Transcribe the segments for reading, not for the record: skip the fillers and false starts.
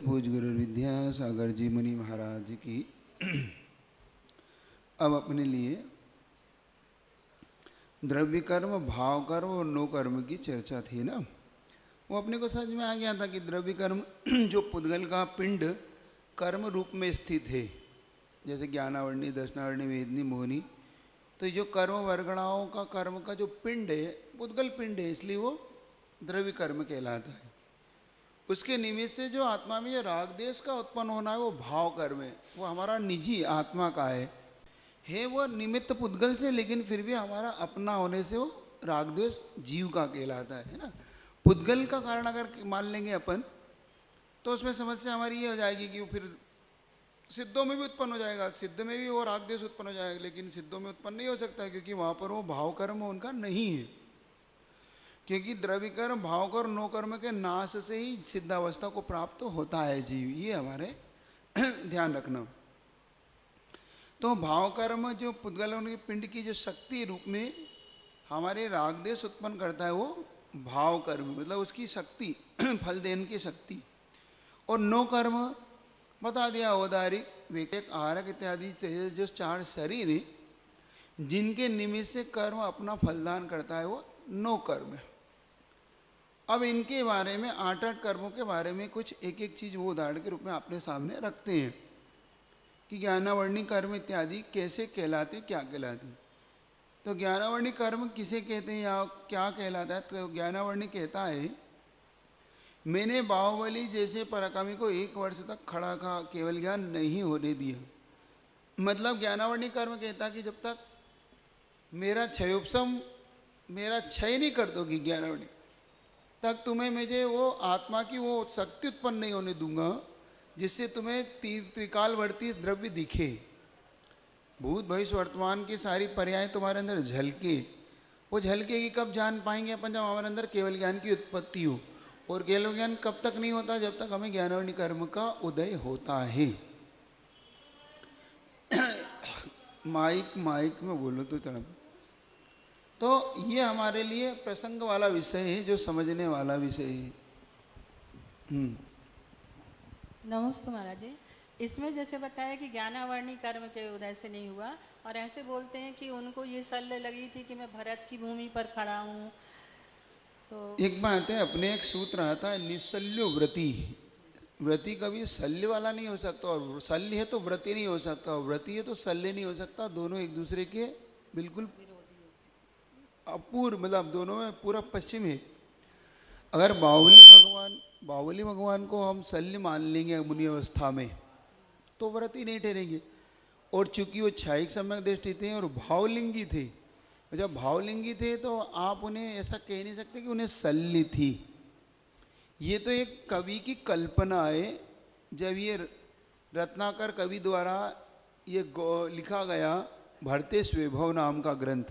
भोजगुरु विद्या सागर जी मुनि महाराज की। अब अपने लिए द्रव्य कर्म, भाव कर्म और नो कर्म की चर्चा थी ना। वो अपने को समझ में आ गया था कि द्रव्य कर्म जो पुद्गल का पिंड कर्म रूप में स्थित है, जैसे ज्ञानावर्णी, दर्शनावर्णी, वेदनी, मोहनी, तो जो कर्म वर्गणाओं का कर्म का जो पिंड है पुद्गल पिंड है, इसलिए वो द्रव्य कर्म कहलाता है। उसके निमित्त से जो आत्मा में जो राग देश का उत्पन्न होना है वो भाव कर्म है, वो हमारा निजी आत्मा का है वो निमित्त पुद्गल से, लेकिन फिर भी हमारा अपना होने से वो राग देश जीव का कहलाता है ना। पुद्गल का कारण अगर मान लेंगे अपन तो उसमें समस्या हमारी ये हो जाएगी कि वो फिर सिद्धों में भी उत्पन्न हो जाएगा, सिद्ध में भी वो राग देश उत्पन्न हो जाएगा, लेकिन सिद्धों में उत्पन्न नहीं हो सकता क्योंकि वहाँ पर वो भाव कर्म उनका नहीं है। क्योंकि द्रव्य कर्म, भाव कर्म, नो कर्म के नाश से ही सिद्धावस्था को प्राप्त होता है जीव, ये हमारे ध्यान रखना। तो भाव कर्म जो पुद्गलों के पिंड की जो शक्ति रूप में हमारे राग देश उत्पन्न करता है वो भाव कर्म, मतलब उसकी शक्ति फल देने की शक्ति। और नो कर्म बता दिया, औदारिक, वेक, आहारक इत्यादि जो चार शरीर हैं जिनके निमित्त से कर्म अपना फलदान करता है वो नो कर्म है। अब इनके बारे में 8 कर्मों के बारे में कुछ एक एक चीज़ वो उदाहरण के रूप में अपने सामने रखते हैं कि ज्ञानावर्णी कर्म इत्यादि कैसे कहलाते, क्या कहलाते। तो ज्ञानावर्णी कर्म किसे कहते हैं या क्या कहलाता है? तो ज्ञानावर्णी कहता है मैंने बाहुबली जैसे पराकामी को 1 वर्ष तक खड़ा का केवल ज्ञान नहीं होने दिया। मतलब ज्ञानावर्णी कर्म कहता कि जब तक मेरा क्षयोपशम, मेरा क्षय नहीं कर दोगी ज्ञानावर्णी, तक तुम्हें मुझे वो आत्मा की वो शक्ति उत्पन्न नहीं होने दूंगा जिससे तुम्हें त्रिकालवर्ती द्रव्य दिखे, भूत भविष्य वर्तमान की सारी पर्याय तुम्हारे अंदर झलके। वो झलकेगी कब जान पाएंगे अपन? जब हमारे अंदर केवल ज्ञान की उत्पत्ति हो। और केवल ज्ञान कब तक नहीं होता? जब तक हमें ज्ञानावर्णी कर्म का उदय होता है। माइक में बोलो तो चलो। तो ये हमारे लिए प्रसंग वाला विषय है, जो समझने वाला विषय है। नमस्ते महाराज जी। इसमें जैसे बताया कि ज्ञानावर्णी कर्म के उदय से नहीं हुआ, और ऐसे बोलते हैं कि उनको ये शल्य लगी थी कि मैं भरत की भूमि पर खड़ा हूँ। तो एक बात है, अपने एक सूत्र आता है निशल्यो व्रति। व्रति कभी शल्य वाला नहीं हो सकता, और शल्य है तो व्रति नहीं हो सकता, और व्रति है तो शल्य नहीं हो सकता। दोनों एक दूसरे के बिल्कुल अपूर्व, मतलब दोनों में पूरा पश्चिम है। अगर बाहुबली भगवान को हम शल्य मान लेंगे मुनि अवस्था में तो व्रत ही नहीं ठहरेंगे। और चूंकि वो क्षयिक सम्यक दृष्टि थे और भावलिंगी थे, जब भावलिंगी थे तो आप उन्हें ऐसा कह नहीं सकते कि उन्हें शल्य थी। ये तो एक कवि की कल्पना है। जब ये रत्नाकर कवि द्वारा ये लिखा गया भरतेश वैभव नाम का ग्रंथ,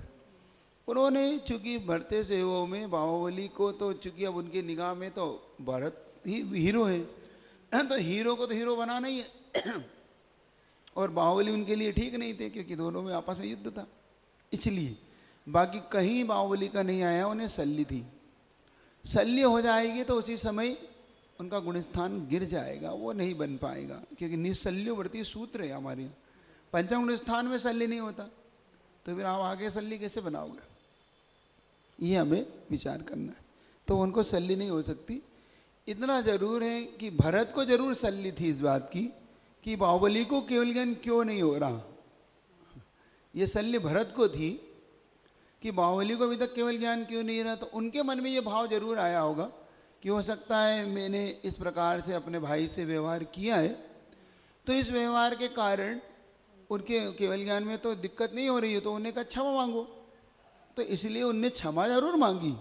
उन्होंने चूंकि भरतेश वैभव में बाहुबली को तो चूंकि अब उनके निगाह में तो भरत ही हीरो है, तो हीरो को तो हीरो बनाना ही है। और बाहुबली उनके लिए ठीक नहीं थे क्योंकि दोनों में आपस में युद्ध था, इसलिए। बाकी कहीं बाहुबली का नहीं आया, उन्हें शल्य थी। शल्य हो जाएगी तो उसी समय उनका गुणस्थान गिर जाएगा, वो नहीं बन पाएगा, क्योंकि निशल्यवर्ती सूत्र है हमारे यहाँ। पंचम गुणस्थान में शल्य नहीं होता तो फिर आप आगे शल्य कैसे बनाओगे? ये हमें विचार करना है। तो उनको शल्य नहीं हो सकती। इतना जरूर है कि भरत को जरूर शल्य थी इस बात की कि बाहुबली को केवल ज्ञान क्यों नहीं हो रहा। ये शल्य भरत को थी कि बाहुबली को अभी तक केवल ज्ञान क्यों नहीं रहा। तो उनके मन में ये भाव जरूर आया होगा कि हो सकता है मैंने इस प्रकार से अपने भाई से व्यवहार किया है, तो इस व्यवहार के कारण उनके केवल ज्ञान में तो दिक्कत नहीं हो रही है, तो उन्हें कहा क्षमा मांगो। तो इसलिए उनने क्षमा जरूर मांगी,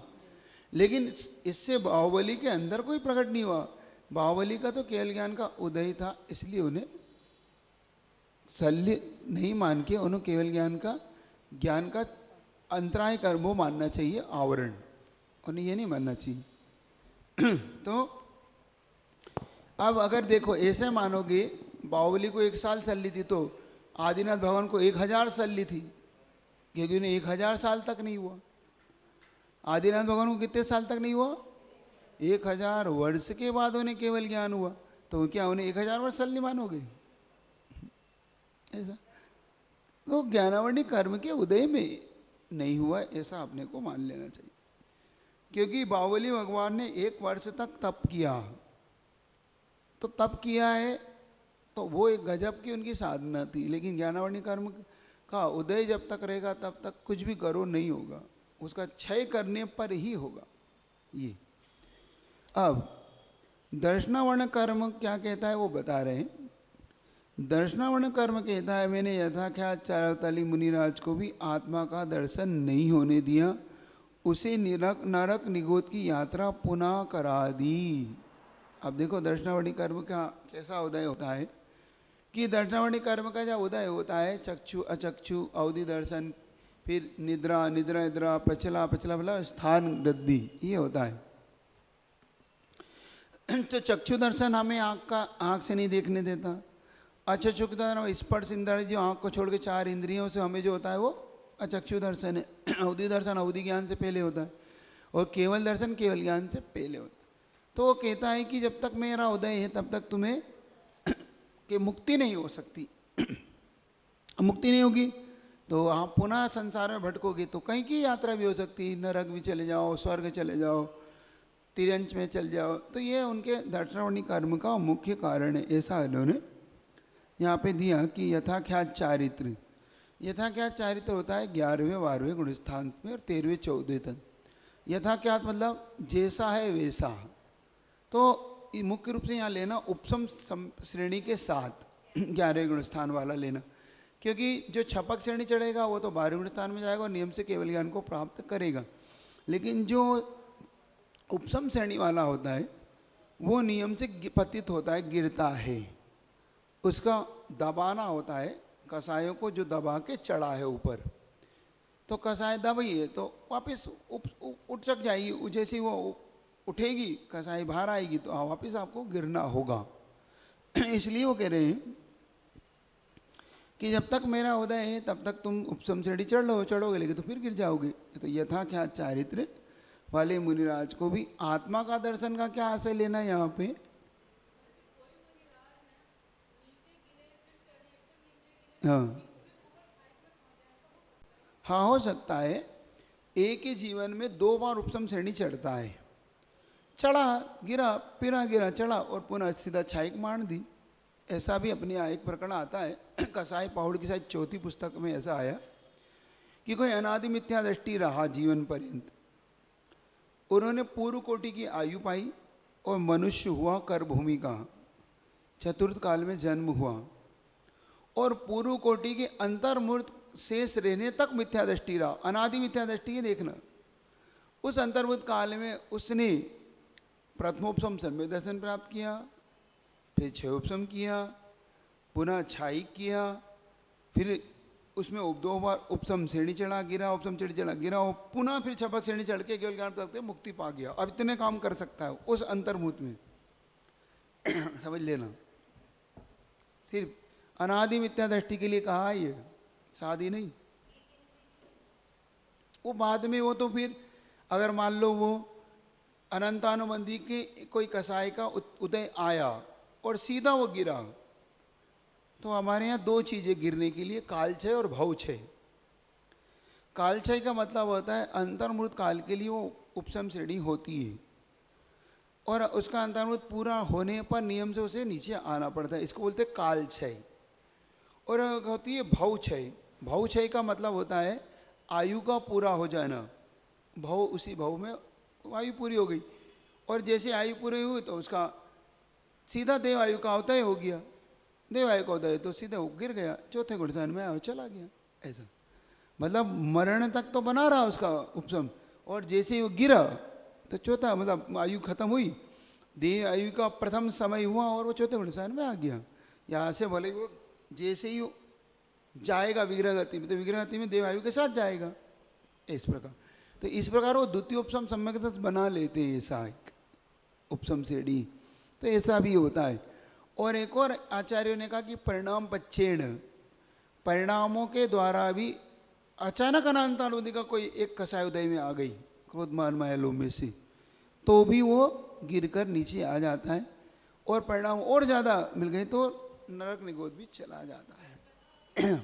लेकिन इससे बाहुबली के अंदर कोई प्रकट नहीं हुआ। बाहुबली का तो केवल ज्ञान का उदय था, इसलिए उन्हें शल्य नहीं मान के उन्हें केवल ज्ञान का अंतराय कर्म वो मानना चाहिए, आवरण। उन्हें ये नहीं मानना चाहिए। तो अब अगर देखो ऐसे मानोगे, बाहुबली को 1 साल शल्य थी तो आदिनाथ भगवान को 1000 शल्य थी, क्योंकि उन्हें 1000 साल तक नहीं हुआ। आदिनाथ भगवान को कितने साल तक नहीं हुआ? 1000 वर्ष के बाद उन्हें केवल ज्ञान हुआ। तो क्या उन्हें 1000 वर्ष सल नहीं मानोगे? ऐसा तो ज्ञानावरणी कर्म के उदय में नहीं हुआ, ऐसा अपने को मान लेना चाहिए। क्योंकि बाहुबली भगवान ने 1 वर्ष तक तप किया, तो तप किया है तो वो एक गजब की उनकी साधना थी। लेकिन ज्ञानावरणी कर्म का उदय जब तक रहेगा तब तक कुछ भी करो नहीं होगा, उसका क्षय करने पर ही होगा ये। अब दर्शनावर्ण कर्म क्या कहता है वो बता रहे हैं। दर्शनावर्ण कर्म कहता है, मैंने यथाख्यात चारवताली मुनिराज को भी आत्मा का दर्शन नहीं होने दिया, उसे नरक निगोद की यात्रा पुनः करा दी। अब देखो दर्शनावणी कर्म का कैसा उदय होता है कि दर्शनावणी कर्म का जब उदय होता है, चक्षु अचक्षु अवधि दर्शन, फिर निद्रा निद्रा निद्रा पचला पचला मतलब स्थान वृद्धि, ये होता है। तो चक्षु दर्शन हमें आँख से नहीं देखने देता। अचक्षु दर्शन स्पर्श इंद्रिय जो आँख को छोड़ के 4 इंद्रियों से हमें जो होता है वो अचक्षु दर्शन है। अवधि दर्शन अवधि ज्ञान से पहले होता है, और केवल दर्शन केवल ज्ञान से पहले होता है। तो वो कहता है कि जब तक मेरा उदय है तब तक तुम्हें कि मुक्ति नहीं हो सकती। मुक्ति नहीं होगी तो आप पुनः संसार में भटकोगे, तो कहीं की यात्रा भी हो सकती है, नरक भी चले जाओ, स्वर्ग चले जाओ, तिरंच में चल जाओ। तो ये उनके दर्शनावणी कर्म का मुख्य कारण है। ऐसा इन्होंने यहाँ पे दिया कि यथाख्यात चारित्र, यथाख्यात चारित्र होता है 11वें 12वें गुण स्थान में और 13वें 14वें तक। यथाख्यात मतलब जैसा है वैसा। तो मुख्य रूप से यहाँ लेना उपसम श्रेणी के साथ 11वें गुण स्थान वाला लेना, क्योंकि जो छपक श्रेणी चढ़ेगा वो तो 12वें गुण स्थान में जाएगा और नियम से केवल ज्ञान को प्राप्त करेगा। लेकिन जो उपसम श्रेणी वाला होता है वो नियम से पतित होता है, गिरता है, उसका दबाना होता है। कसायों को जो दबा के चढ़ा है ऊपर, तो कसाय दबाई है तो वापस उठ सक जाएगी, जैसे वो उठेगी कसाई बाहर आएगी तो वापस आपको गिरना होगा। इसलिए वो कह रहे हैं कि जब तक मेरा उदय है तब तक तुम उपसम श्रेणी चढ़ोगे, लेकिन तो फिर गिर जाओगे। तो यथाख्यात चारित्र वाले मुनिराज को भी आत्मा का दर्शन का क्या आशय लेना है यहाँ पे? हाँ हो सकता है। एक ही जीवन में 2 बार उपसम श्रेणी चढ़ता है, चढ़ा गिरा फिर गिरा चढ़ा और पुनः सीधा छाइक मार दी। ऐसा भी अपने यहाँ एक प्रकरण आता है कसाई पहाड़ की शायद 4थी पुस्तक में ऐसा आया कि कोई अनादि मिथ्या दृष्टि रहा जीवन पर्यंत, उन्होंने पूर्व कोटि की आयु पाई और मनुष्य हुआ कर भूमि का, चतुर्थ काल में जन्म हुआ और पूर्व कोटि के अंतर्मूर्त शेष रहने तक मिथ्या दृष्टि रहा। अनादि मिथ्या दृष्टि है देखना। उस अंतर्मूर्त काल में उसने प्रथमोपसम सम्यक दर्शन प्राप्त किया, फिर 6 उपसम किया, पुनः छाई किया, फिर उसमें 2 बार उपसम श्रेणी चढ़ा गिरा, उपसम श्रेणी चढ़ा गिरा, और पुनः फिर छपक श्रेणी चढ़ के केवल ज्ञान प्राप्त मुक्ति पा गया। अब इतने काम कर सकता है उस अंतर्मूर्त में। समझ लेना, सिर्फ अनादि मिथ्या दृष्टि के लिए कहा है ये, शादी नहीं। वो बाद में वो तो फिर अगर मान लो वो अनंतानुबंधी के कोई कसाई का उदय आया और सीधा वो गिरा, तो हमारे यहाँ 2 चीज़ें गिरने के लिए, कालक्षय और भवक्षय। कालक्षय का मतलब होता है अंतर्मूर्त काल के लिए वो उपसम श्रेणी होती है और उसका अंतर्मूर्त पूरा होने पर नियम से उसे नीचे आना पड़ता है, इसको बोलते हैं कालक्षय। और होती है भवक्षय। भवक्षय का मतलब होता है आयु का पूरा हो जाना। भव, उसी भव में आयु पूरी हो गई और जैसे आयु पूरी हुई तो उसका सीधा देव आयु का होता ही हो गया, देव आयु का होता है तो सीधा वो गिर गया, चौथे गुणस्थान में आयु चला गया। ऐसा मतलब मरण तक तो बना रहा उसका उपसम, और जैसे वो गिरा तो चौथा मतलब आयु खत्म हुई, देह आयु का प्रथम समय हुआ और वो चौथे गुणस्थान में आ गया। यहाँ से बोले वो जैसे ही जाएगा विग्रह गति में, तो विग्रह गति में देव आयु के साथ जाएगा। इस प्रकार, तो इस प्रकार वो द्वितीय उपसम सम्यक दर्शन बना लेते हैं, ऐसा एक उपसम श्रेणी। तो ऐसा भी होता है। और एक और आचार्यों ने कहा कि परिणाम पक्षेण, परिणामों के द्वारा भी अचानक अनंतानुबंधी का कोई एक कसाय उदय में आ गई क्रोधमान माया लोभ में से, तो भी वो गिरकर नीचे आ जाता है और परिणाम और ज़्यादा मिल गए तो नरक निगोद भी चला जाता है।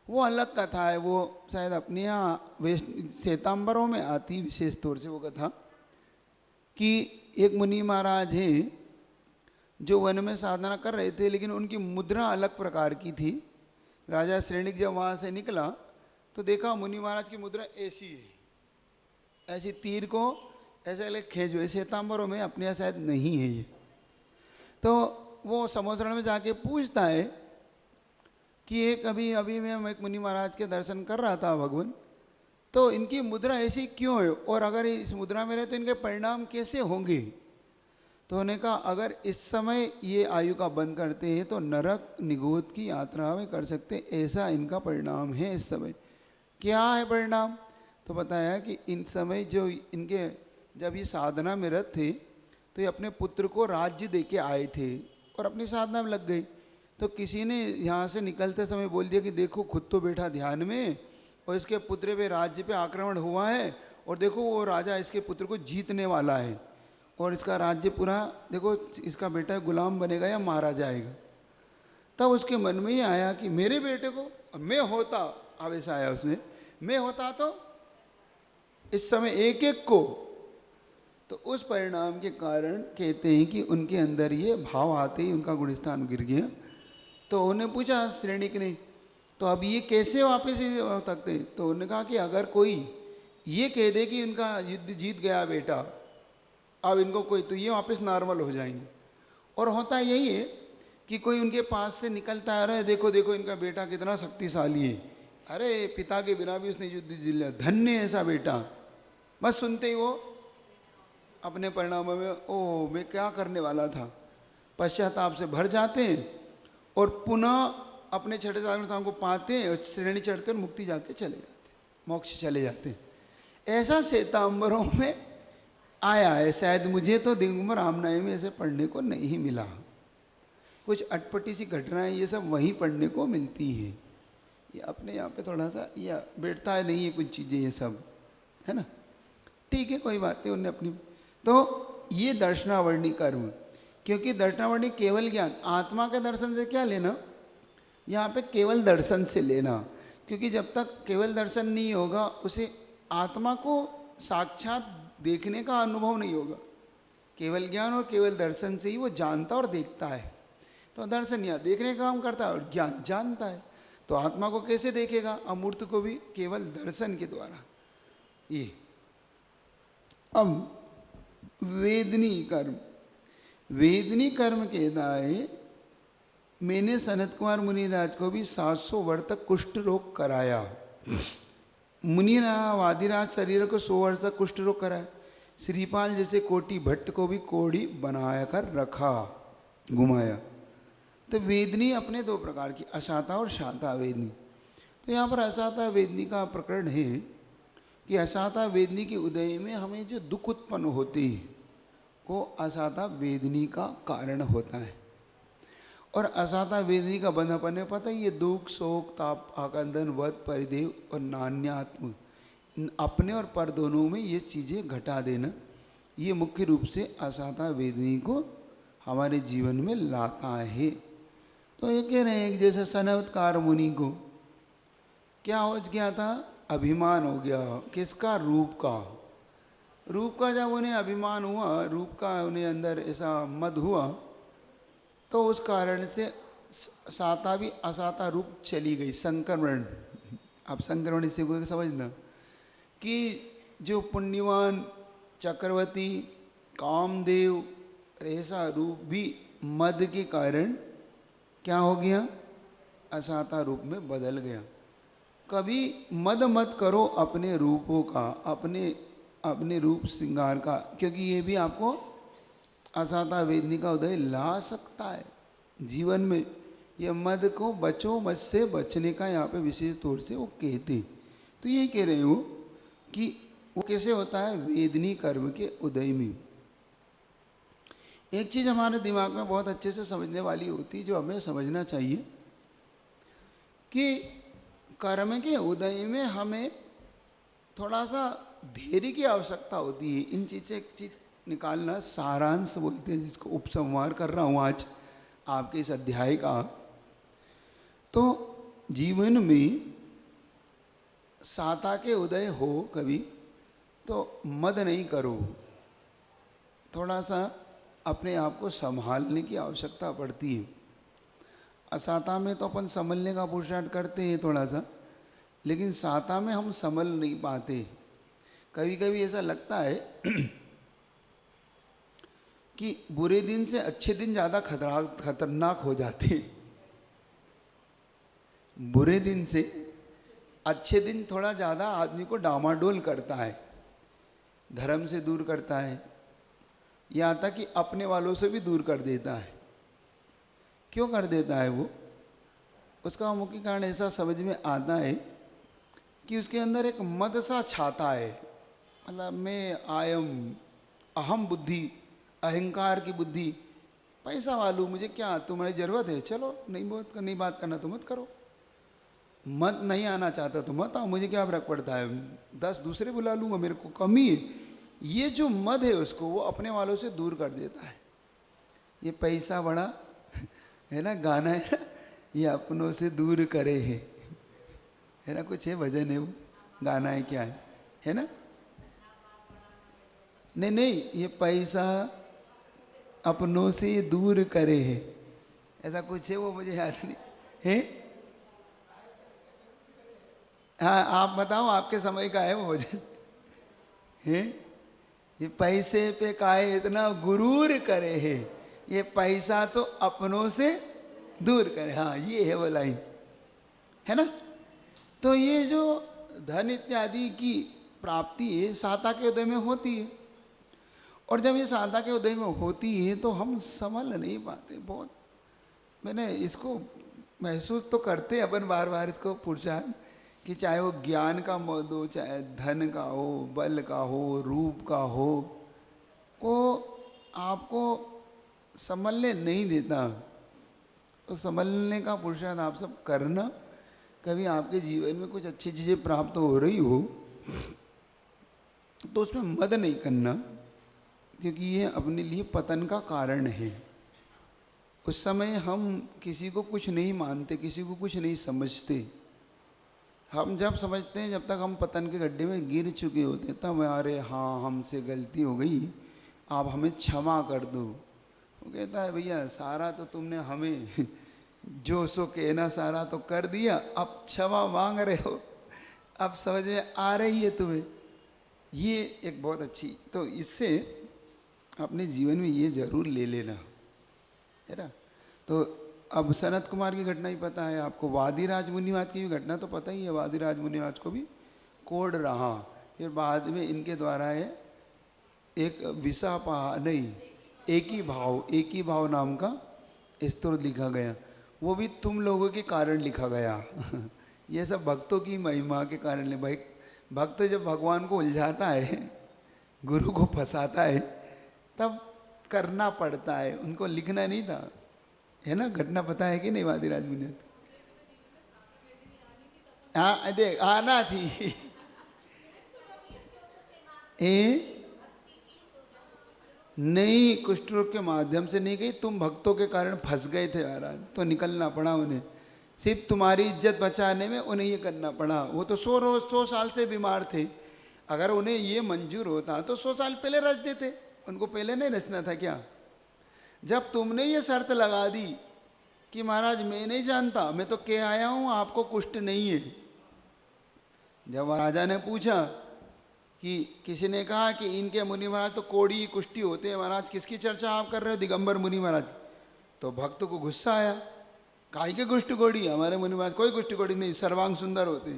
वो अलग कथा है, वो शायद अपने यहाँ वेस्ट श्वेतांबरों में आती विशेष तौर से वो कथा कि एक मुनि महाराज हैं जो वन में साधना कर रहे थे, लेकिन उनकी मुद्रा अलग प्रकार की थी। राजा श्रेणिक जब वहाँ से निकला तो देखा मुनि महाराज की मुद्रा ऐसी है, ऐसी तीर को ऐसे ले खींच हुए। श्वेतांबरों में अपने यहाँ शायद नहीं है ये। तो वो समुद्र में जाके पूछता है कि एक अभी मैं एक मुनि महाराज के दर्शन कर रहा था भगवान, तो इनकी मुद्रा ऐसी क्यों है, और अगर इस मुद्रा में रहे तो इनके परिणाम कैसे होंगे। तो उन्होंने कहा अगर इस समय ये आयु का बंद करते हैं तो नरक निगोद की यात्रा में कर सकते, ऐसा इनका परिणाम है इस समय। क्या है परिणाम, तो बताया कि इन समय जो इनके जब ये साधना में रत थे तो ये अपने पुत्र को राज्य दे के आए थे और अपनी साधना में लग गए। तो किसी ने यहाँ से निकलते समय बोल दिया कि देखो खुद तो बैठा ध्यान में और इसके पुत्र पे राज्य पे आक्रमण हुआ है, और देखो वो राजा इसके पुत्र को जीतने वाला है और इसका राज्य पूरा देखो इसका बेटा गुलाम बनेगा या मारा जाएगा। तब उसके मन में ही आया कि मेरे बेटे को मैं होता, आवेश आया उसमें, मैं होता तो इस समय एक एक को, तो उस परिणाम के कारण कहते हैं कि उनके अंदर ये भाव आते ही उनका गुणस्थान गिर गया। तो उन्हें पूछा श्रेणिक ने, तो अब ये कैसे वापस हो सकते हैं। तो उन्होंने कहा कि अगर कोई ये कह दे कि उनका युद्ध जीत गया बेटा, अब इनको कोई, तो ये वापस नॉर्मल हो जाएंगे। और होता यही है कि कोई उनके पास से निकलता है, अरे देखो देखो इनका बेटा कितना शक्तिशाली है, अरे पिता के बिना भी उसने युद्ध जीत लिया, धन्य है ऐसा बेटा। बस सुनते ही वो अपने परिणामों में ओह मैं क्या करने वाला था, पश्चाताप से भर जाते हैं और पुनः अपने छठे साधन को पाते हैं और श्रेणी चढ़ते और मुक्ति जाके चले जाते हैं, मोक्ष चले जाते हैं। ऐसा श्वेतांबरों में आया है। शायद मुझे तो दिगंबर रामनाय में ऐसे पढ़ने को नहीं मिला। कुछ अटपटी सी घटनाएं ये सब वहीं पढ़ने को मिलती है। ये अपने यहाँ पे थोड़ा सा या बैठता है नहीं है कुछ चीज़ें ये सब, है ना। ठीक है कोई बात नहीं, उन्हें अपनी। तो ये दर्शनावर्णी कर्म, क्योंकि दर्शनावर्णी केवल ज्ञान, आत्मा के दर्शन से क्या लेना, यहाँ पे केवल दर्शन से लेना। क्योंकि जब तक केवल दर्शन नहीं होगा उसे आत्मा को साक्षात देखने का अनुभव नहीं होगा। केवल ज्ञान और केवल दर्शन से ही वो जानता और देखता है। तो दर्शन यहाँ देखने का काम करता है और ज्ञान जानता है। तो आत्मा को कैसे देखेगा, अमूर्त को भी केवल दर्शन के द्वारा। ये अब वेदनी कर्म, वेदनी कर्म कहता है मैंने सनत कुमार मुनिराज को भी 700 वर्ष तक कुष्ठ रोग कराया। मुनि वादिराज शरीर को 100 वर्ष तक कुष्ठ रोग कराया। श्रीपाल जैसे कोटि भट्ट को भी कोड़ी बनाया कर रखा, घुमाया। तो वेदनी अपने दो प्रकार की, अशाता और शाता वेदनी। तो यहाँ पर अशाता वेदनी का प्रकरण है कि अशाता वेदनी के उदय में हमें जो दुख उत्पन्न होते हैं वो अशाता वेदनी का कारण होता है। और अशाता वेदनी का बंधापन है, पता ही ये दुख शोक ताप आकंदन वध परिदेव और नान्यात्म, अपने और पर दोनों में ये चीज़ें घटा देना, ये मुख्य रूप से अशाता वेदनी को हमारे जीवन में लाता है। तो ये कह रहे हैं कि जैसे सनत्कार मुनि को क्या हो गया था, अभिमान हो गया। किसका, रूप का। रूप का जब उन्हें अभिमान हुआ, रूप का उन्हें अंदर ऐसा मद हुआ, तो उस कारण से साता भी असाता रूप चली गई, संक्रमण। आप संक्रमण से कोई समझना कि जो पुण्यवान चक्रवर्ती कामदेव ऐसा रूप भी मद के कारण क्या हो गया, असाता रूप में बदल गया। कभी मद मत करो अपने रूपों का, अपने रूप श्रृंगार का, क्योंकि ये भी आपको असाता वेदनी का उदय ला सकता है जीवन में। ये मद को बचो, मद से बचने का यहाँ पे विशेष तौर से वो कहते। तो यही कह रहे हो कि वो कैसे होता है, वेदनी कर्म के उदय में। एक चीज़ हमारे दिमाग में बहुत अच्छे से समझने वाली होती, जो हमें समझना चाहिए कि कर्म के उदय में हमें थोड़ा सा धैर्य की आवश्यकता होती है। इन चीज़ से एक चीज़ निकालना, सारांश बोलते हैं जिसको, उपसंहार कर रहा हूँ आज आपके इस अध्याय का। तो जीवन में साता के उदय हो कभी तो मद नहीं करो, थोड़ा सा अपने आप को संभालने की आवश्यकता पड़ती है। असाता में तो अपन संभलने का पुरुषार्थ करते हैं थोड़ा सा, लेकिन साता में हम संभल नहीं पाते। कभी कभी ऐसा लगता है कि बुरे दिन से अच्छे दिन ज़्यादा खतरनाक हो जाते हैं। बुरे दिन से अच्छे दिन थोड़ा ज़्यादा आदमी को डामाडोल करता है, धर्म से दूर करता है, यहाँ तक कि अपने वालों से भी दूर कर देता है। क्यों कर देता है वो? उसका मुख्य कारण ऐसा समझ में आता है कि उसके अंदर एक मद सा छाता है। मतलब मैं अहम बुद्धि, अहंकार की बुद्धि, पैसा वालू, मुझे क्या, तुम्हारी ज़रूरत है, चलो नहीं बात करना तो मत करो, मत नहीं आना चाहता तो मत आओ, मुझे क्या फर्क पड़ता है, 10 दूसरे बुला लूँगा, मेरे को कमी है। ये जो मद है उसको वो अपने वालों से दूर कर देता है। ये पैसा बड़ा है ना, गाना है ना, ये अपनों से दूर करे है ना, कुछ है भजन है, वो गाना है, क्या है ना? नहीं, ये पैसा अपनों से दूर करे है, ऐसा कुछ है, वो मुझे याद नहीं है। हाँ, आप बताओ, आपके समय का है वो भजन है। ये पैसे पे काहे इतना गुरूर करे है, ये पैसा तो अपनों से दूर करे। हाँ, ये है वो लाइन, है ना? तो ये जो धन इत्यादि की प्राप्ति है साता के उदय में होती है, और जब ये साता के उदय में होती है तो हम संभल नहीं पाते। बहुत मैंने इसको महसूस तो करते अपन बार बार इसको पुरुषार्थ, कि चाहे वो ज्ञान का मद हो, चाहे धन का हो, बल का हो, रूप का हो, वो आपको संभलने नहीं देता। तो संभलने का पुरुषार्थ आप सब करना। कभी आपके जीवन में कुछ अच्छी चीज़ें प्राप्त हो रही हो तो उसमें मद नहीं करना, क्योंकि ये अपने लिए पतन का कारण है। उस समय हम किसी को कुछ नहीं मानते, किसी को कुछ नहीं समझते। हम जब समझते हैं, जब तक हम पतन के गड्ढे में गिर चुके होते हैं, तब अरे हाँ हमसे गलती हो गई, आप हमें क्षमा कर दो। वो कहता है भैया सारा तो तुमने हमें जो सो कहना सारा तो कर दिया, अब क्षमा मांग रहे हो, अब समझ में आ रही है तुम्हें। ये एक बहुत अच्छी, तो इससे अपने जीवन में ये जरूर ले लेना, है ना? तो अब सनत कुमार की घटना ही पता है आपको, वादिराज मुनिवाद की भी घटना तो पता ही है। वादिराज मुनिवाद को भी कोड रहा, फिर बाद में इनके द्वारा है एक एक ही भाव नाम का स्तोत्र लिखा गया, वो भी तुम लोगों के कारण लिखा गया। ये सब भक्तों की महिमा के कारण। भाई भक्त जब भगवान को उलझाता है, गुरु को फंसाता है, तब करना पड़ता है, उनको लिखना नहीं था, है ना? घटना पता है कि नहीं वादिराज मुनि? हाँ देख, आना थी। नहीं, कुष्ठ रोग के माध्यम से नहीं गई, तुम भक्तों के कारण फंस गए थे महाराज, तो निकलना पड़ा उन्हें। सिर्फ तुम्हारी इज्जत बचाने में उन्हें ये करना पड़ा। वो तो 100 साल से बीमार थे, अगर उन्हें ये मंजूर होता तो 100 साल पहले रच देते, उनको पहले नहीं रचना था क्या? जब तुमने ये शर्त लगा दी कि महाराज मैं नहीं जानता, मैं तो कह आया हूँ आपको कुष्ठ नहीं है। जब राजा ने पूछा कि किसी ने कहा कि इनके मुनि महाराज तो कोड़ी कुष्ठी होते हैं, महाराज किसकी चर्चा आप कर रहे हो? दिगंबर मुनि महाराज। तो भक्त को गुस्सा आया, काहे के कुष्ठ कोड़ी, हमारे मुनि महाराज कोई कुष्ठ कोड़ी नहीं, सर्वांग सुंदर होते।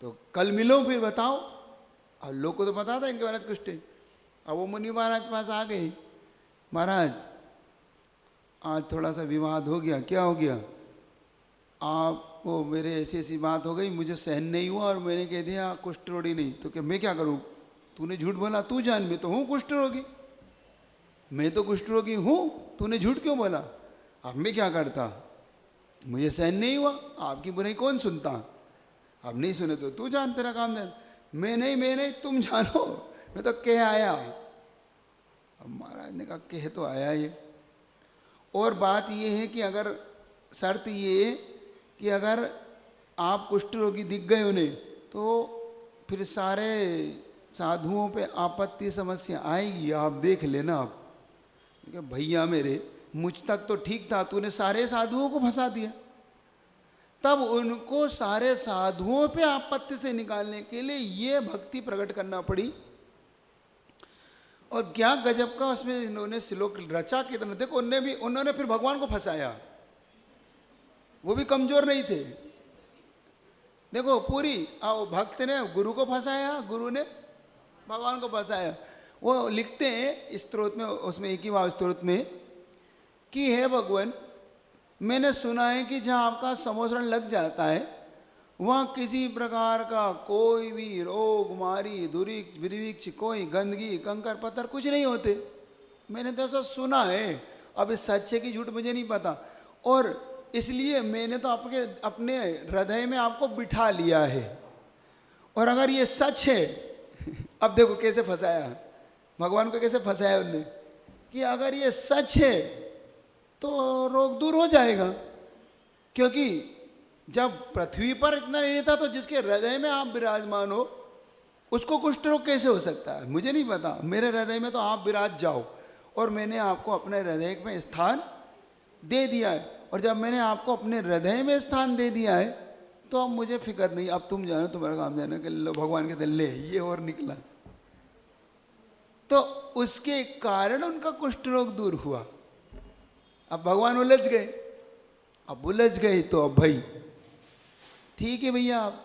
तो कल मिलो फिर बताओ। अब लोग को तो पता था इनके महाराज कुष्ठ है। अब वो मुनि महाराज के पास आ गए, महाराज आज थोड़ा सा विवाद हो गया। क्या हो गया? आप वो मेरे ऐसी ऐसी बात हो गई, मुझे सहन नहीं हुआ और मैंने कह दिया कुष्ठ रोगी नहीं। तो क्या मैं क्या करूं? तूने झूठ बोला, तू जान, मैं तो हूँ कुष्ठ रोगी, मैं तो कुष्ठ रोगी हूँ, तूने झूठ क्यों बोला? अब मैं क्या करता? मुझे सहन नहीं हुआ, आपकी बुराई कौन सुनता? अब नहीं सुने तो तू जान, तेरा काम जान। मैं नहीं तुम जानो, मैं तो कह आया। अब महाराज ने कहा कह तो आया ये, और बात ये है कि अगर शर्त ये है कि अगर आप कुष्ठ रोगी दिख गए उन्हें तो फिर सारे साधुओं पे आपत्ति समस्या आएगी, आप देख लेना। आप भैया मेरे, मुझ तक तो ठीक था, तूने सारे साधुओं को फंसा दिया। तब उनको सारे साधुओं पे आपत्ति से निकालने के लिए ये भक्ति प्रकट करना पड़ी। और क्या गजब का उसमें इन्होंने श्लोक रचा कितना। देखो उन्होंने फिर भगवान को फंसाया, वो भी कमजोर नहीं थे। देखो पूरी भक्त ने गुरु को फंसाया, गुरु ने भगवान को फंसाया। वो लिखते हैं स्त्रोत में, उसमें एक ही भाव स्त्रोत में कि हे भगवान, मैंने सुना है कि जहाँ आपका समोसरण लग जाता है वहाँ किसी प्रकार का कोई भी रोग, मारी, दुरीक्ष, विरिक्ष, कोई गंदगी, कंकर पत्थर कुछ नहीं होते। मैंने तो ऐसा सुना है, अब इस सच्चे की झूठ मुझे नहीं पता, और इसलिए मैंने तो आपके अपने हृदय में आपको बिठा लिया है। और अगर ये सच है, अब देखो कैसे फंसाया भगवान को, कैसे फंसाया उन्होंने कि अगर ये सच है तो रोग दूर हो जाएगा। क्योंकि जब पृथ्वी पर इतना नहीं था तो जिसके हृदय में आप विराजमान हो उसको कुष्ठ रोग कैसे हो सकता है, मुझे नहीं पता। मेरे हृदय में तो आप विराज जाओ, और मैंने आपको अपने हृदय में स्थान दे दिया है। और जब मैंने आपको अपने हृदय में स्थान दे दिया है तो अब मुझे फिक्र नहीं, अब तुम जानो, तुम्हारा काम जानो कि लो भगवान के दिल ले ये और निकला। तो उसके कारण उनका कुष्ठ रोग दूर हुआ। अब भगवान उलझ गए, अब उलझ गए तो अब भाई ठीक है भैया, आप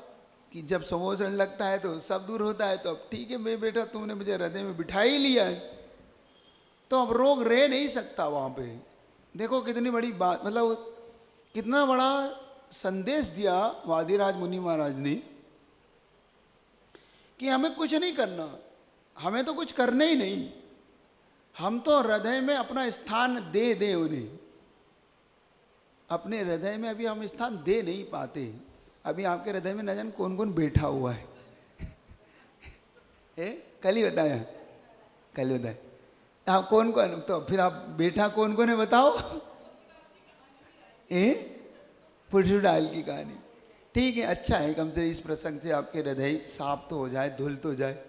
कि जब समोसरण लगता है तो सब दूर होता है, तो अब ठीक है मैं बेटा, तुमने मुझे हृदय में बिठा ही लिया है, तो अब रोग रह नहीं सकता वहाँ पे। देखो कितनी बड़ी बात, मतलब कितना बड़ा संदेश दिया वादिराज मुनि महाराज ने कि हमें कुछ नहीं करना, हमें तो कुछ करना ही नहीं, हम तो हृदय में अपना स्थान दे दे उन्हें। अपने हृदय में अभी हम स्थान दे नहीं पाते। अभी आपके हृदय में न जाने कौन कौन बैठा हुआ है कल ही बताया, कल बताया आप कौन कौन, तो फिर आप बैठा कौन कौन है बताओ। पुरुष डाल की कहानी, ठीक है, अच्छा है, कम से इस प्रसंग से आपके हृदय साफ तो हो जाए, धुल तो जाए,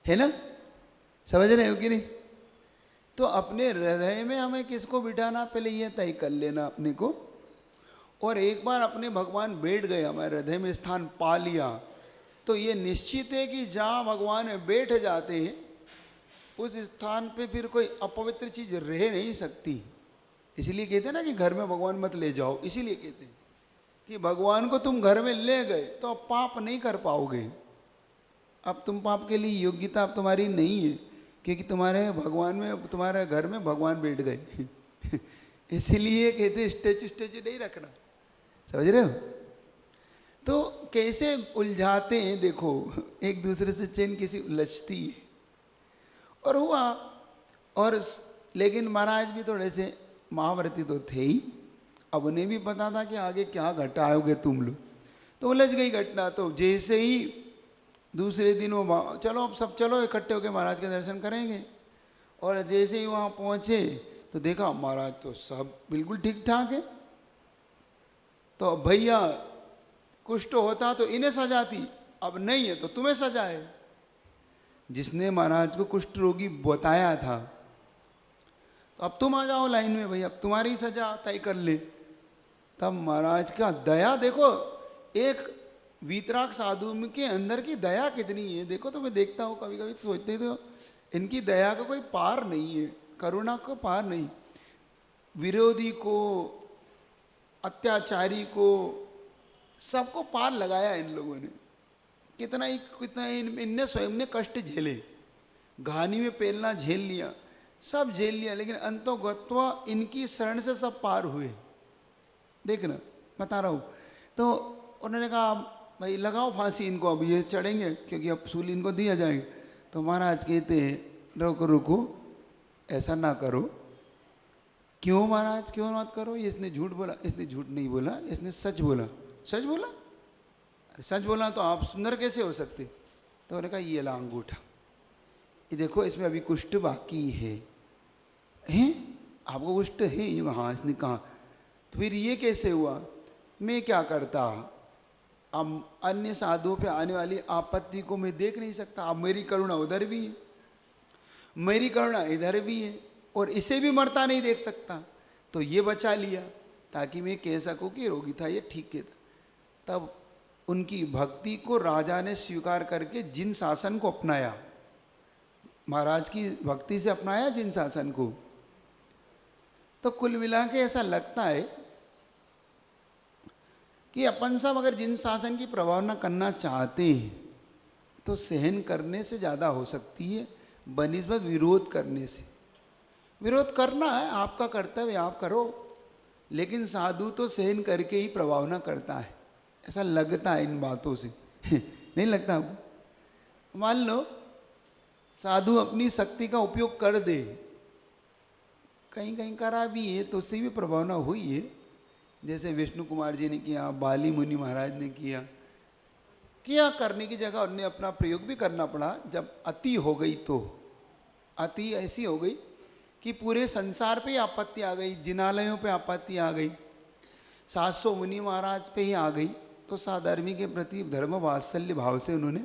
है ना, समझ रहे हो कि नहीं। तो अपने हृदय में हमें किसको बिठाना, पहले ये तय कर लेना अपने को। और एक बार अपने भगवान बैठ गए, हमारे हृदय में स्थान पा लिया, तो ये निश्चित है कि जहाँ भगवान बैठ जाते हैं उस स्थान पे फिर कोई अपवित्र चीज रह नहीं सकती। इसलिए कहते हैं ना कि घर में भगवान मत ले जाओ, इसीलिए कहते हैं कि भगवान को तुम घर में ले गए तो अब पाप नहीं कर पाओगे। अब तुम पाप के लिए योग्यता अब तुम्हारी नहीं है, क्योंकि तुम्हारे भगवान में, तुम्हारे घर में भगवान बैठ गए इसीलिए कहते स्टेचू नहीं रखना, समझ रहे हो। तो कैसे उलझाते हैं देखो, एक दूसरे से चैन किसी उलझती है। और हुआ, और लेकिन महाराज भी थोड़े से महाव्रती तो थे ही, अब उन्हें भी पता था कि आगे क्या घटाओगे तुम लोग, तो उलझ गई घटना। तो जैसे ही दूसरे दिन वो चलो अब सब चलो इकट्ठे होकर महाराज के दर्शन करेंगे, और जैसे ही वहाँ पहुँचे तो देखा महाराज तो सब बिल्कुल ठीक ठाक है। तो भैया कुष्ठ होता तो इन्हें सजाती, अब नहीं है तो तुम्हें सजाए। जिसने महाराज को कुष्ठ रोगी बताया था, तो अब तुम आ जाओ लाइन में भाई, अब तुम्हारी सजा तय कर ले। तब महाराज का दया देखो, एक वीतराग साधु के अंदर की दया कितनी है देखो। तो मैं देखता हूँ कभी कभी तो सोचते तो इनकी दया का कोई पार नहीं है, करुणा को पार नहीं। विरोधी को, अत्याचारी को, सबको पार लगाया इन लोगों ने। कितना इनने स्वयं ने कष्ट झेले, घानी में पेलना झेल लिया, सब झेल लिया, लेकिन अंतोगत्वा इनकी शरण से सब पार हुए। देखना बता रहा हूँ। तो उन्होंने कहा भाई लगाओ फांसी इनको, अब ये चढ़ेंगे क्योंकि अब सूली इनको दिया जाएगा। तो महाराज कहते हैं रुको रुको, ऐसा ना करो। क्यों महाराज, क्यों मत करो, ये इसने झूठ बोला। इसने झूठ नहीं बोला, इसने सच बोला। सच बोला? अरे सच बोला तो आप सुंदर कैसे हो सकते, तो उन्होंने कहा ये ला अंगूठा, ये देखो इसमें अभी कुष्ठ बाकी है। हैं, आपको कुष्ठ है? हाँ। इसने कहा तो फिर ये कैसे हुआ? मैं क्या करता, अब अन्य साधुओं पे आने वाली आपत्ति को मैं देख नहीं सकता। अब मेरी करुणा उधर भी है, मेरी करुणा इधर भी है, और इसे भी मरता नहीं देख सकता, तो ये बचा लिया ताकि मैं कह सकूं कि रोगी था ये ठीक है था। तब उनकी भक्ति को राजा ने स्वीकार करके जिन शासन को अपनाया, महाराज की भक्ति से अपनाया जिन शासन को। तो कुल मिला के ऐसा लगता है कि अपन सब अगर जिन शासन की प्रभावना करना चाहते हैं तो सहन करने से ज़्यादा हो सकती है बनिस्बत विरोध करने से। विरोध करना है, आपका कर्तव्य, आप करो, लेकिन साधु तो सहन करके ही प्रभावना करता है, ऐसा लगता है इन बातों से। नहीं लगता आपको? मान लो साधु अपनी शक्ति का उपयोग कर दे, कहीं कहीं करा भी है तो उससे भी प्रभावना हुई है, जैसे विष्णु कुमार जी ने किया, बाली मुनि महाराज ने किया करने की जगह उन्हें अपना प्रयोग भी करना पड़ा। जब अति हो गई तो अति ऐसी हो गई कि पूरे संसार पे ही आपत्ति आ गई, जिनालयों पे आपत्ति आ गई, 700 मुनि महाराज पे ही आ गई, तो साधर्मी के प्रति धर्म वात्सल्य भाव से उन्होंने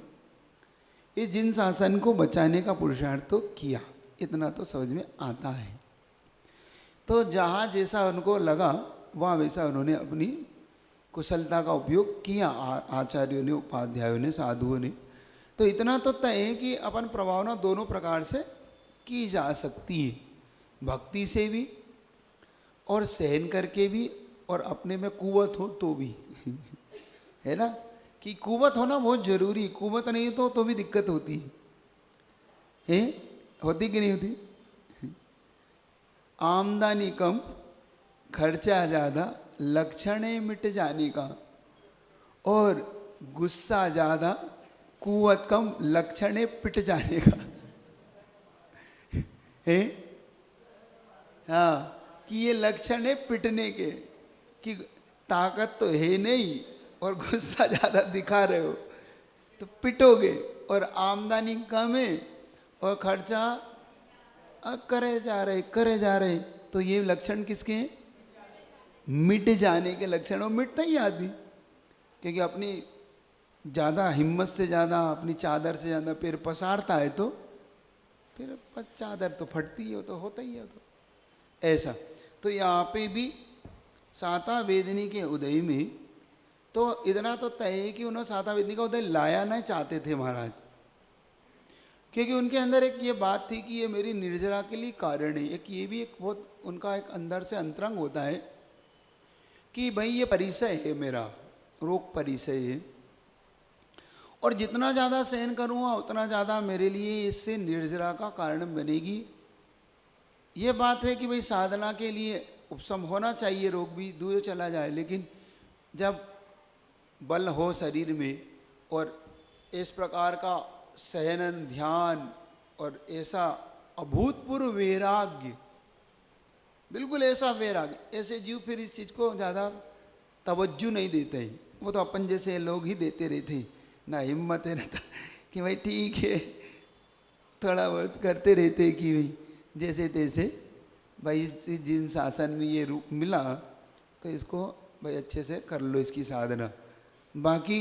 ये जिन शासन को बचाने का पुरुषार्थ तो किया, इतना तो समझ में आता है। तो जहाँ जैसा उनको लगा वहाँ वैसा उन्होंने अपनी कुशलता का उपयोग किया, आचार्यों ने, उपाध्यायों ने, साधुओं ने। तो इतना तो तय है कि अपन प्रभावना दोनों प्रकार से की जा सकती है, भक्ति से भी और सहन करके भी, और अपने में कुवत हो तो भी। है ना, कि कुवत होना बहुत जरूरी, कुवत नहीं तो भी दिक्कत होती है, होती कि नहीं होती? आमदनी कम खर्चा ज़्यादा लक्षण मिट जाने का, और गुस्सा ज़्यादा कुवत कम लक्षण पिट जाने का। है हाँ, कि ये लक्षण है पिटने के, कि ताकत तो है नहीं और गुस्सा ज़्यादा दिखा रहे हो तो पिटोगे, और आमदनी कम है और खर्चा करे जा रहे, तो ये लक्षण किसके हैं? मिट जाने के लक्षण। और मिटता ही आदमी, क्योंकि अपनी ज़्यादा हिम्मत से ज़्यादा, अपनी चादर से ज़्यादा पैर पसारता है तो फिर चादर तो फटती है, तो होता ही है। तो ऐसा तो यहाँ पे भी साता वेदनी के उदय में तो इतना तो तय है कि उन्होंने साता वेदनी का उदय लाया नहीं चाहते थे महाराज, क्योंकि उनके अंदर एक ये बात थी कि ये मेरी निर्जरा के लिए कारण है। एक ये भी एक बहुत उनका एक अंदर से अंतरंग होता है कि भाई ये परिचय है, मेरा रोग परिचय है, और जितना ज़्यादा सहन करूँगा उतना ज़्यादा मेरे लिए इससे निर्जरा का कारण बनेगी। ये बात है कि भाई साधना के लिए उपशम होना चाहिए, रोग भी दूर चला जाए, लेकिन जब बल हो शरीर में और इस प्रकार का सहनन ध्यान और ऐसा अभूतपूर्व वैराग्य, बिल्कुल ऐसा वैराग्य, ऐसे जीव फिर इस चीज़ को ज़्यादा तवज्जो नहीं देते हैं। वो तो अपन जैसे लोग ही देते रहते, ना हिम्मत है ना कि भाई ठीक है, थोड़ा बहुत करते रहते कि भाई जैसे तैसे, भाई जिन शासन में ये रूप मिला तो इसको भाई अच्छे से कर लो इसकी साधना। बाकी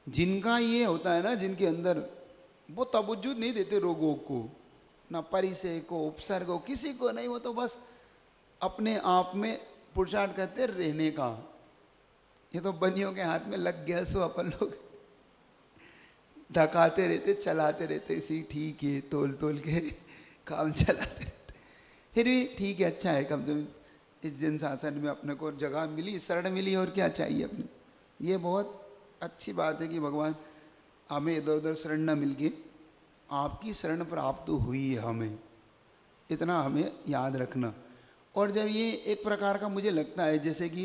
जिनका ये होता है ना, जिनके अंदर वो तवज्जो नहीं देते रोगों को, ना परिचय को, उपसर्ग को, किसी को नहीं, वो तो बस अपने आप में पुरुषार्थ करते रहने का। ये तो बनियों के हाथ में लग गया, सो अपन लोग धकाते रहते, चलाते रहते, इसी ठीक है, तोल तोल के काम चलाते रहते। फिर भी ठीक है, अच्छा है, कम से कम इस जन शासन में अपने को जगह मिली, शरण मिली, और क्या चाहिए अपने। ये बहुत अच्छी बात है कि भगवान हमें इधर उधर शरण न मिल के आपकी शरण प्राप्त हुई है, हमें इतना हमें याद रखना। और जब ये एक प्रकार का मुझे लगता है जैसे कि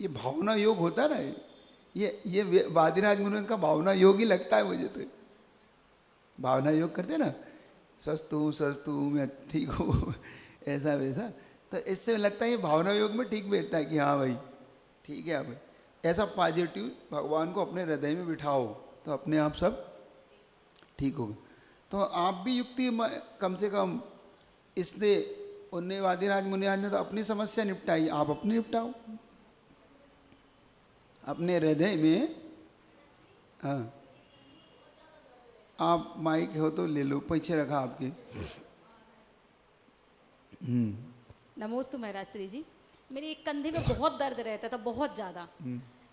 ये भावना योग होता है ना, ये वादिराज मुनि का भावना योग ही लगता है मुझे। तो भावना योग करते ना, स्वस्थ हूँ मैं, ठीक हूँ, ऐसा वैसा, तो इससे लगता है ये भावना योग में ठीक बैठता है कि हाँ भाई ठीक है। अब ऐसा पॉजिटिव भगवान को अपने हृदय में बिठाओ तो अपने आप सब ठीक होगा। तो आप भी युक्ति कम से कम इसने उन्हें वादिराज मुनिराज ने तो अपनी समस्या निपटाई, आप अपनी निपटाओ अपने हृदय में। हाँ, आप माइक हो तो ले लो, पीछे रखा आपके। नमोस्तु महाराज श्री जी। मेरे एक कंधे में बहुत दर्द रहता था, बहुत ज़्यादा।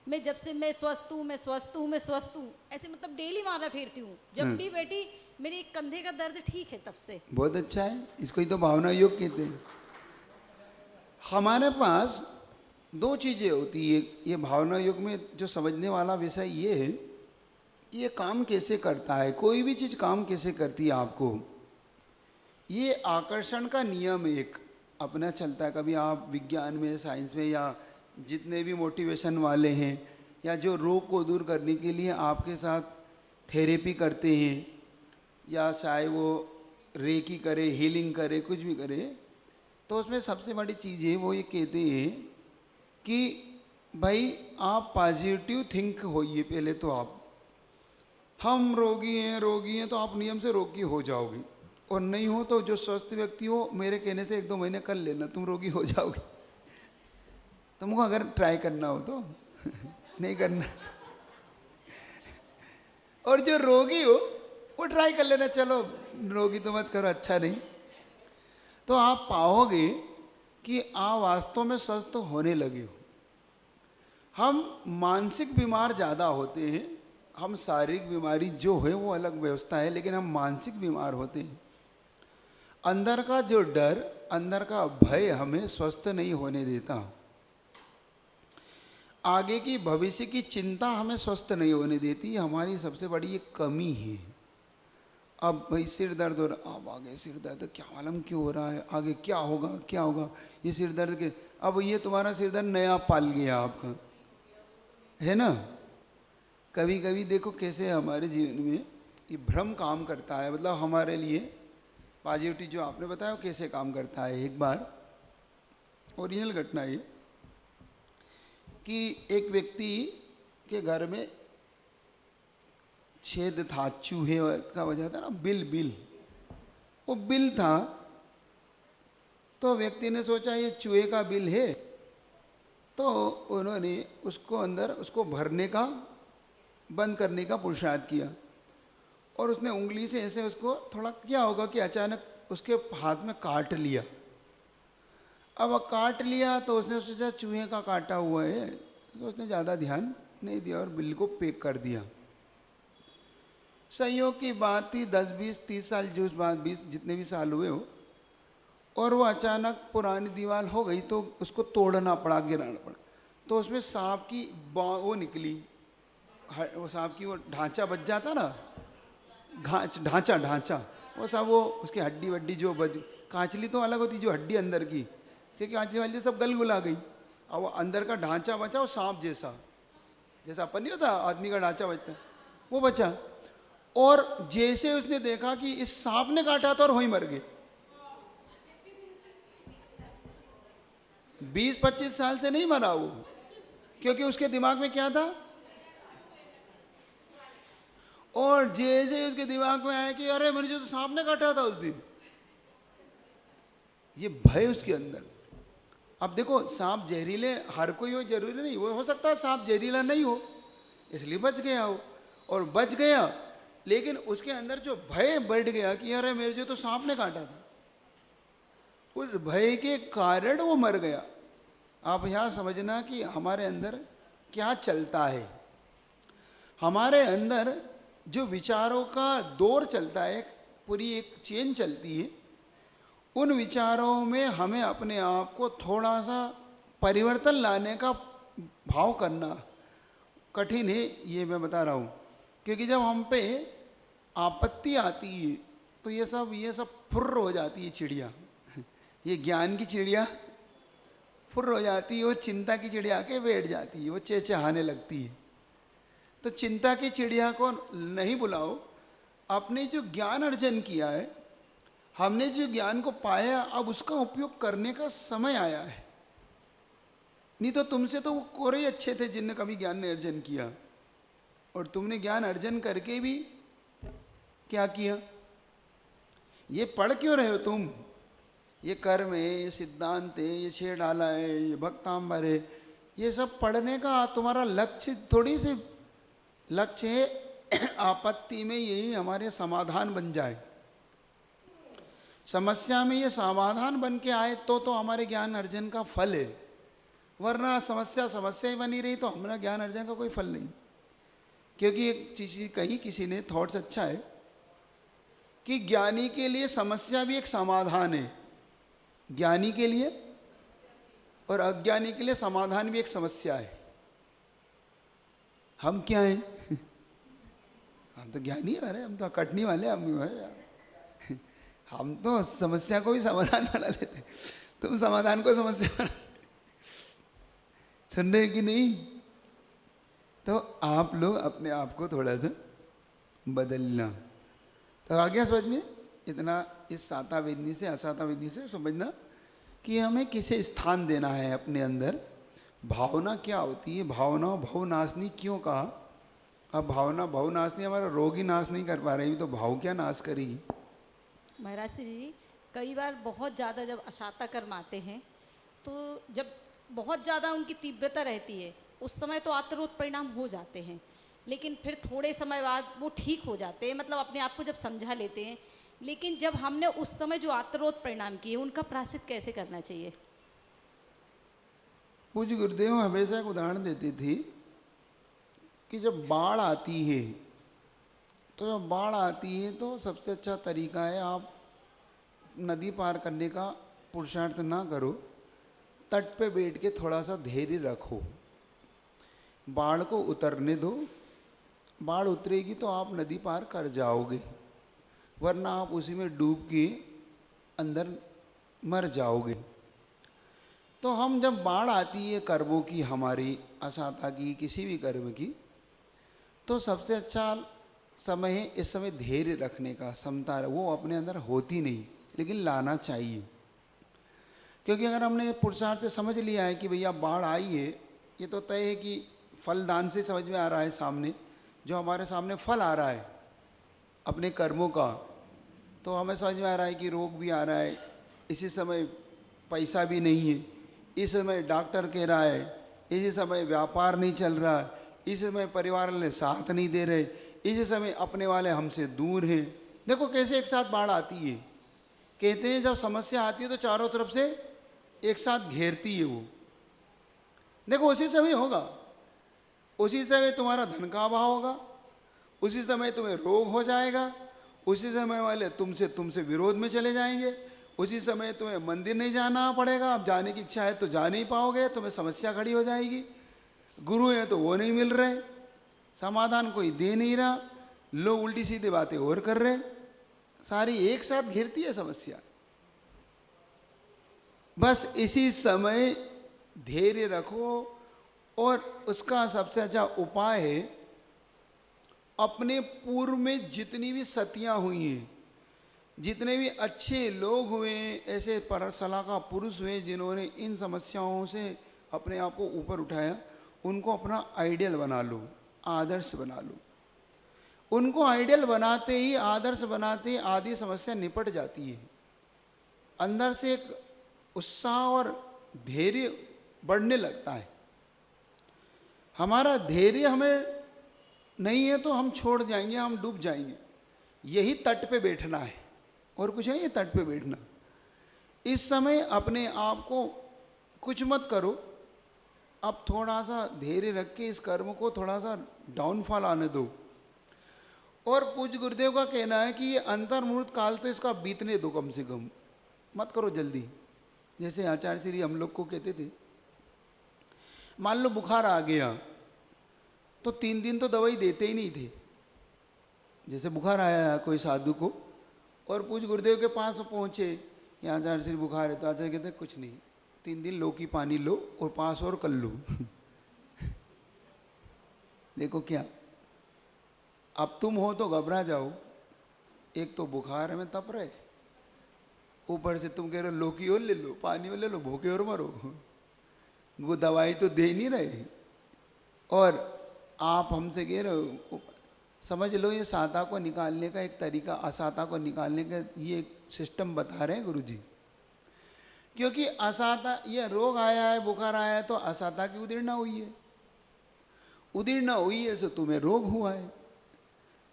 मैं जब से मैं स्वस्थ हूँ, मैं स्वस्थ हूँ, मैं स्वस्थ हूँ, ऐसे मतलब डेली माला फेरती हूँ। जब भी बैठी मेरे एक कंधे का दर्द ठीक है तब से। बहुत अच्छा है, इसको ही तो भावना योग कहते हैं। हमारे पास दो चीज़ें होती है, ये भावना योग में जो समझने वाला विषय ये है, ये काम कैसे करता है, कोई भी चीज़ काम कैसे करती है आपको, ये आकर्षण का नियम एक अपना चलता है। कभी आप विज्ञान में, साइंस में, या जितने भी मोटिवेशन वाले हैं, या जो रोग को दूर करने के लिए आपके साथ थेरेपी करते हैं, या चाहे वो रेकी करे, हीलिंग करे, कुछ भी करे, तो उसमें सबसे बड़ी चीज़ है वो ये कहते हैं कि भाई आप पॉजिटिव थिंक होइए पहले। तो आप, हम रोगी हैं तो आप नियम से रोगी हो जाओगे, और नहीं हो तो जो स्वस्थ व्यक्ति हो मेरे कहने से 1-2 महीने कर लेना, तुम रोगी हो जाओगे। तुमको अगर ट्राई करना हो तो नहीं करना। और जो रोगी हो वो ट्राई कर लेना, चलो रोगी तो मत करो, अच्छा नहीं। तो आप पाओगे कि आप वास्तव में स्वस्थ होने लगे हो। हम मानसिक बीमार ज़्यादा होते हैं, हम शारीरिक बीमारी जो है वो अलग व्यवस्था है, लेकिन हम मानसिक बीमार होते हैं। अंदर का जो डर, अंदर का भय हमें स्वस्थ नहीं होने देता। आगे की भविष्य की चिंता हमें स्वस्थ नहीं होने देती, हमारी सबसे बड़ी एक कमी है। अब भाई सिर दर्द हो रहा, अब आगे सिर दर्द क्या मालूम क्यों हो रहा है, आगे क्या होगा क्या होगा, ये सिर दर्द के, अब ये तुम्हारा सिर दर्द नया पाल गया आपका, है ना। कभी कभी देखो कैसे हमारे जीवन में ये भ्रम काम करता है, मतलब हमारे लिए पॉजिटिव जो आपने बताया वो कैसे काम करता है। एक बार ओरिजिनल घटना है कि एक व्यक्ति के घर में छेद था, चूहे का वजह था ना, बिल वो बिल था। तो व्यक्ति ने सोचा ये चूहे का बिल है, तो उन्होंने उसको अंदर उसको भरने का, बंद करने का पुरुषार्थ किया, और उसने उंगली से ऐसे उसको थोड़ा, क्या होगा कि अचानक उसके हाथ में काट लिया। अब काट लिया तो उसने सोचा चूहे का काटा हुआ है, तो उसने ज़्यादा ध्यान नहीं दिया और बिल को पैक कर दिया। संयोग की बात थी 10, 20, 30 साल, जो उस बात 20 जितने भी साल हुए हो, और वो अचानक पुरानी दीवार हो गई तो उसको तोड़ना पड़ा, गिराना पड़ा। तो उसमें सांप की वो निकली, वो सांप की वो ढांचा बच जाता ना, ढांचा वो सब, वो उसकी हड्डी वड्डी जो बच, कांचली तो अलग होती जो हड्डी अंदर की, क्योंकि कांचली वाली सब गलगुला गई, और वो अंदर का ढांचा बचा, वो सांप जैसा अपन नहीं होता आदमी का ढांचा बचता, वो बचा। और जैसे उसने देखा कि इस सांप ने काटा था और वहीं मर गए। 20-25 साल से नहीं मरा वो, क्योंकि उसके दिमाग में क्या था, और जैसे उसके दिमाग में आया कि अरे मुझे तो सांप ने काटा था उस दिन, ये भय उसके अंदर। अब देखो सांप जहरीले हर कोई हो जरूरी नहीं, वो हो सकता है सांप जहरीला नहीं हो इसलिए बच गया हो, और बच गया, लेकिन उसके अंदर जो भय बढ़ गया कि अरे मेरे तो सांप ने काटा था, उस भय के कारण वो मर गया। आप यहाँ समझना कि हमारे अंदर क्या चलता है। हमारे अंदर जो विचारों का दौर चलता है, पूरी एक चेन चलती है, उन विचारों में हमें अपने आप को थोड़ा सा परिवर्तन लाने का भाव करना कठिन है, ये मैं बता रहा हूँ। क्योंकि जब हम पे आपत्ति आती है तो ये सब फुर्र हो जाती है चिड़िया, ये ज्ञान की चिड़िया फुर्र हो जाती है, वो चिंता की चिड़िया आके बैठ जाती है, वो चहचहाने लगती है। तो चिंता की चिड़िया को नहीं बुलाओ, आपने जो ज्ञान अर्जन किया है, हमने जो ज्ञान को पाया, अब उसका उपयोग करने का समय आया है। नहीं तो तुमसे तो वो कोरे अच्छे थे जिनने कभी ज्ञान ने अर्जन किया, और तुमने ज्ञान अर्जन करके भी क्या किया? ये पढ़ क्यों रहे हो तुम? ये कर्म है, ये सिद्धांत है, ये छे डाला है, ये भक्तांबर है, ये सब पढ़ने का तुम्हारा लक्ष्य थोड़ी सी लक्ष्य है आपत्ति में यही हमारे समाधान बन जाए, समस्या में ये समाधान बन के आए तो हमारे ज्ञान अर्जन का फल है। वरना समस्या समस्या ही बनी रही तो हमारा ज्ञान अर्जन का कोई फल नहीं। क्योंकि एक चीज़ कही किसी ने, थॉट्स अच्छा है कि ज्ञानी के लिए समस्या भी एक समाधान है, ज्ञानी के लिए, और अज्ञानी के लिए समाधान भी एक समस्या है। हम क्या हैं? हम तो ज्ञानी आ रहे, हम तो कटनी वाले, हम तो समस्या को भी समाधान बना लेते, तुम समाधान को समस्या बना, सुन रहे कि नहीं? तो आप लोग अपने आप को थोड़ा सा बदलना। तो आ गया समझ में? इतना इस साता विधि से असाता विधि से समझना कि हमें किसे स्थान देना है अपने अंदर। भावना क्या होती है, भावना भवनाशनी क्यों कहा? अब भावना भवनाशनी हमारा रोग ही नाश नहीं कर पा रही, तो भाव क्या नाश करेगी? महाराज श्री जी, कई बार बहुत ज़्यादा जब असाता कर्म आते हैं तो जब बहुत ज़्यादा उनकी तीव्रता रहती है उस समय तो आत्मरोध परिणाम हो जाते हैं, लेकिन फिर थोड़े समय बाद वो ठीक हो जाते हैं, मतलब अपने आप को जब समझा लेते हैं। लेकिन जब हमने उस समय जो आत्मरोध परिणाम किए उनका प्रायश्चित कैसे करना चाहिए? पूज्य गुरुदेव हमेशा एक उदाहरण देती थी कि जब बाढ़ आती है तो सबसे अच्छा तरीका है आप नदी पार करने का पुरुषार्थ ना करो, तट पे बैठ के थोड़ा सा धैर्य रखो, बाढ़ को उतरने दो, बाढ़ उतरेगी तो आप नदी पार कर जाओगे, वरना आप उसी में डूब के अंदर मर जाओगे। तो हम जब बाढ़ आती है कर्मों की, हमारी असाता की, किसी भी कर्म की, तो सबसे अच्छा समय है इस समय धैर्य रखने का, समता। वो अपने अंदर होती नहीं लेकिन लाना चाहिए। क्योंकि अगर हमने पुरुषार्थ से समझ लिया है कि भैया बाढ़ आई है, ये तो तय है कि फलदान से समझ में आ रहा है, सामने जो हमारे सामने फल आ रहा है अपने कर्मों का, तो हमें समझ में आ रहा है कि रोग भी आ रहा है, इसी समय पैसा भी नहीं है, इस समय डॉक्टर कह रहा है, इसी समय व्यापार नहीं चल रहा है, इस समय परिवार वाले साथ नहीं दे रहे, इसी समय अपने वाले हमसे दूर हैं। देखो कैसे एक साथ बाढ़ आती है। कहते हैं जब समस्या आती है तो चारों तरफ से एक साथ घेरती है वो। देखो उसी समय होगा, उसी समय तुम्हारा धन का अभाव होगा, उसी समय तुम्हें रोग हो जाएगा, उसी समय वाले तुमसे विरोध में चले जाएंगे, उसी समय तुम्हें मंदिर नहीं जाना पड़ेगा, अब जाने की इच्छा है तो जा नहीं पाओगे, तुम्हें समस्या खड़ी हो जाएगी, गुरु हैं तो वो नहीं मिल रहे, समाधान कोई दे नहीं रहा, लोग उल्टी सीधी बातें और कर रहे, सारी एक साथ घिरती है समस्या। बस इसी समय धैर्य रखो, और उसका सबसे अच्छा उपाय है अपने पूर्व में जितनी भी सतियां हुई हैं, जितने भी अच्छे लोग हुए, ऐसे पर सलाहकार पुरुष हुए जिन्होंने इन समस्याओं से अपने आप को ऊपर उठाया, उनको अपना आइडियल बना लो, आदर्श बना लो। उनको आइडियल बनाते ही, आदर्श बनाते ही आधी समस्या निपट जाती है। अंदर से एक उत्साह और धैर्य बढ़ने लगता है। हमारा धैर्य हमें नहीं है तो हम छोड़ जाएंगे, हम डूब जाएंगे। यही तट पे बैठना है और कुछ नहीं है, तट पे बैठना। इस समय अपने आप को कुछ मत करो, अब थोड़ा सा धैर्य रख के इस कर्म को थोड़ा सा डाउनफॉल आने दो। और पूज्य गुरुदेव का कहना है कि ये अंतर्मुहूर्त काल तो इसका बीतने दो, कम से कम मत करो जल्दी। जैसे आचार्य श्री हम लोग को कहते थे, मान लो बुखार आ गया तो 3 दिन तो दवाई देते ही नहीं थे। जैसे बुखार आया कोई साधु को और पूज्य गुरुदेव के पास पहुँचे, यहाँ आचार्य श्री बुखार है, तो आचार्य कहते कुछ नहीं, 3 दिन लौकी पानी लो और 5 और कर लो। देखो क्या, अब तुम हो तो घबरा जाओ, एक तो बुखार में तप रहे, ऊपर से तुम कह रहे हो लौकी और ले लो, पानी और ले लो, भूखे और मरो। वो दवाई तो दे नहीं रहे, और आप हमसे कह रहे हो समझ लो ये साता को निकालने का एक तरीका, असाता को निकालने का ये एक सिस्टम बता रहे हैं गुरु जी। क्योंकि असाता, ये रोग आया है, बुखार आया है, तो असाता की उदीर्णा हुई है, उदीर्णा हुई है, सो तुम्हें रोग हुआ है।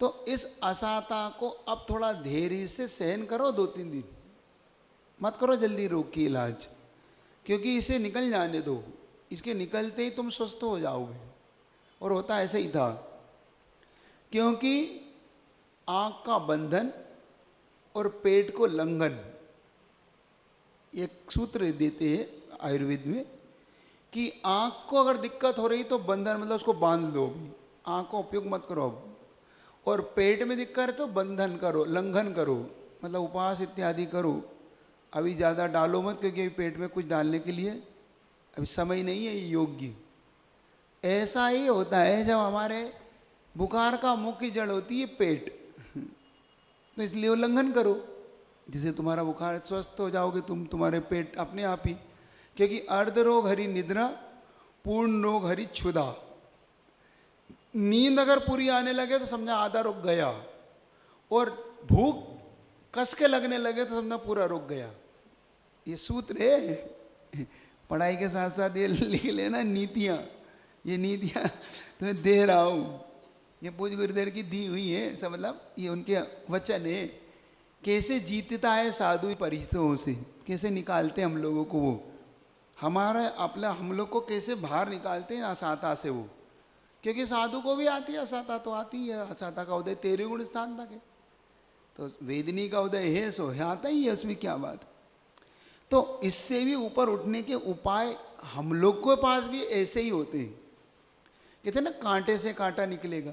तो इस असाता को अब थोड़ा धैर्य से सहन करो, 2-3 दिन मत करो जल्दी रोग की इलाज, क्योंकि इसे निकल जाने दो, इसके निकलते ही तुम स्वस्थ हो जाओगे। और होता ऐसे ही था, क्योंकि आँख का बंधन और पेट को लंघन, एक सूत्र देते हैं आयुर्वेद में कि आँख को अगर दिक्कत हो रही तो बंधन मतलब उसको बांध लो, भी आँख को उपयोग मत करो अब। और पेट में दिक्कत है तो बंधन करो, लंघन करो, मतलब उपवास इत्यादि करो। अभी ज़्यादा डालो मत, क्योंकि अभी पेट में कुछ डालने के लिए अभी समय नहीं है योग्य। ऐसा ही होता है जब हमारे बुखार का मुख्य जड़ होती है पेट, तो इसलिए उल्लंघन करो, जिससे तुम्हारा बुखार स्वस्थ हो जाओगे तुम, तुम्हारे पेट अपने आप ही। क्योंकि अर्ध रोग हरि निद्रा, पूर्ण रोग हरि क्षुधा। नींद अगर पूरी आने लगे तो समझा आधा रोग गया, और भूख कस के लगने लगे तो समझा पूरा रोग गया। ये सूत्र है, पढ़ाई के साथ साथ ये लिख लेना नीतियाँ, ये नीतियाँ तुम्हें दे रहा हूँ, ये पूज गुरुदेव की दी हुई है सब, मतलब ये उनके वचन है। कैसे जीतता है साधु परिचयों से, कैसे निकालते हैं हम लोगों को वो, हमारा अपना हम लोग को कैसे बाहर निकालते हैं असाता से वो। क्योंकि साधु को भी आती है असाता, तो आती है असाता का उदय 13 गुण स्थान तक है, तो वेदनी का उदय है सो है, आता ही है, उसमें क्या बात। तो इससे भी ऊपर उठने के उपाय हम लोग के पास भी ऐसे ही होते हैं। कहते हैं ना कांटे से कांटा निकलेगा,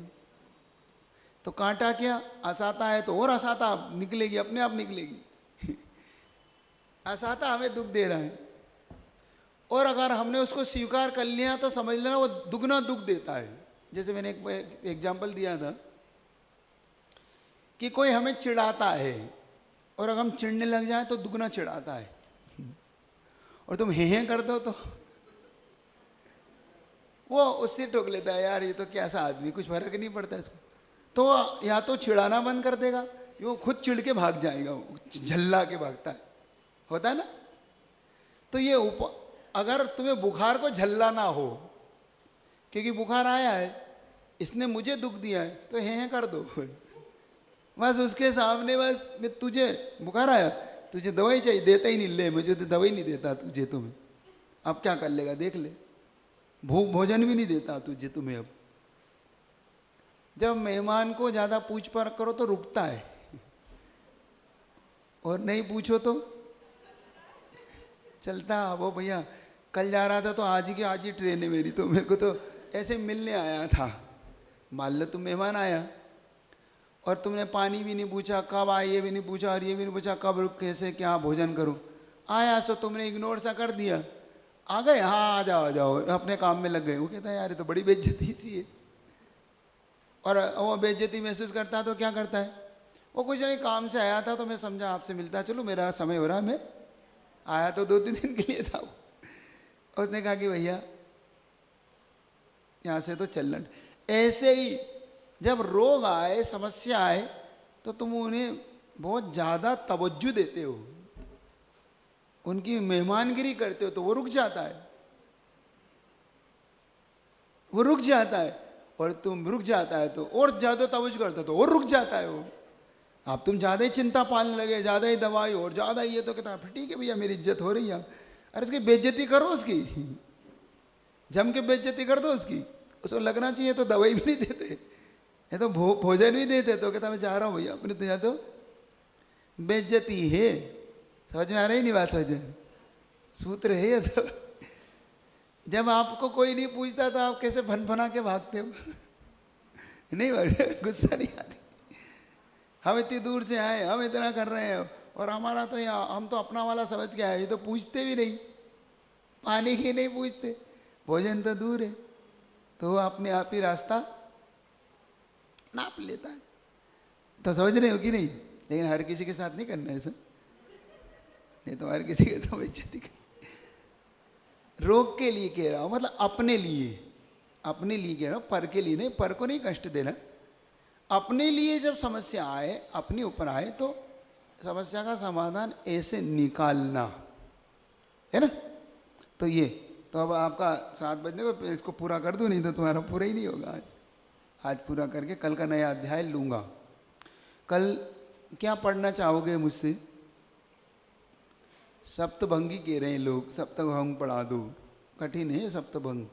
तो कांटा क्या असाता है तो और असाता निकलेगी, अपने आप निकलेगी। असाता हमें दुख दे रहा है, और अगर हमने उसको स्वीकार कर लिया तो समझ लेना वो दुगना दुख देता है। जैसे मैंने एक एग्जाम्पल दिया था कि कोई हमें चिढ़ाता है, और अगर हम चिढ़ने लग जाए तो दुगना चिढ़ाता है, और तुम हे कर दो तो वो उससे टोक लेता है, यार ये तो कैसा आदमी, कुछ फर्क नहीं पड़ता इसको। तो या तो चिढ़ाना बंद कर देगा, वो खुद चिढ़ के भाग जाएगा, वो झल्ला के भागता है, होता है ना। तो ये अगर तुम्हें बुखार को झल्लाना हो, क्योंकि बुखार आया है, इसने मुझे दुख दिया है, तो हे कर दो बस उसके सामने, बस मैं तुझे बुखार आया, तुझे दवाई चाहिए, देता ही नहीं, ले मुझे तो दवाई नहीं देता तुझे, तुम्हें अब क्या कर लेगा देख ले, भूख भोजन भी नहीं देता तुझे तुम्हें। अब जब मेहमान को ज़्यादा पूछ परख करो तो रुकता है, और नहीं पूछो तो चलता। वो भैया कल जा रहा था तो आज ही ट्रेन है मेरी, तो मेरे को तो ऐसे मिलने आया था। मान लो तुम मेहमान आया और तुमने पानी भी नहीं पूछा, कब आए ये भी नहीं पूछा, और ये भी नहीं पूछा कब रुक, कैसे क्या भोजन करूं, आया सो तुमने इग्नोर सा कर दिया, आ गए, हाँ आ जाओ अपने काम में लग गए। वो कहता है यार ये तो बड़ी बेइज्जती सी है। और वो बेइज्जती महसूस करता है तो क्या करता है, वो कुछ नहीं, काम से आया था तो मैं समझा आपसे मिलता चलो, मेरा समय हो रहा, मैं आया तो 2-3 दिन के लिए था। उसने कहा कि भैया यहाँ से तो चलना। ऐसे ही जब रोग आए, समस्या आए, तो तुम उन्हें बहुत ज़्यादा तवज्जो देते हो, उनकी मेहमानगिरी करते हो, तो वो रुक जाता है, वो रुक जाता है। और तुम रुक जाता है तो और ज़्यादा तवज्जो करते हो तो और रुक जाता है वो। अब तुम ज़्यादा ही चिंता पालने लगे, ज़्यादा ही दवाई और ज़्यादा ये, तो कहता है फिर ठीक है भैया मेरी इज्जत हो रही है। अरे उसकी बेइज्जती करो, उसकी जम के बेइज्जती कर दो उसकी, उसको लगना चाहिए तो दवाई भी नहीं देते, ये तो भोजन भी देते, तो कहता मैं जा रहा हूँ भैया अपने, तो यहाँ तो बेइज्जती है। समझ में आ रही नहीं बात, समझ में सूत्र है ये सब। जब आपको कोई नहीं पूछता तो आप कैसे फन के भागते हो? नहीं भागते, गुस्सा नहीं आती। हम इतनी दूर से आए, हम इतना कर रहे हैं, और हमारा तो यहाँ हम तो अपना वाला समझ के आए, ये तो पूछते भी नहीं, पानी की नहीं पूछते, भोजन तो दूर है, तो वो अपने आप ही रास्ता नाप लेता है। तो समझ रहे हो कि नहीं? लेकिन हर किसी के साथ नहीं करना है ऐसा, नहीं तो हर किसी के तो बेइज्जती कर। रोग के लिए कह रहा हूँ, मतलब अपने लिए कह रहा हूँ, पर के लिए नहीं, पर को नहीं कष्ट देना, अपने लिए जब समस्या आए, अपने ऊपर आए, तो समस्या का समाधान ऐसे निकालना है ना। तो ये तो अब आपका 7 बजने को इसको पूरा कर दूं, नहीं तो तुम्हारा पूरा ही नहीं होगा। आज पूरा करके कल का नया अध्याय लूँगा। कल क्या पढ़ना चाहोगे मुझसे? सप्तभंगी कह रहे हैं लोग, सप्तभंग पढ़ा दो। कठिन है सप्तभंग,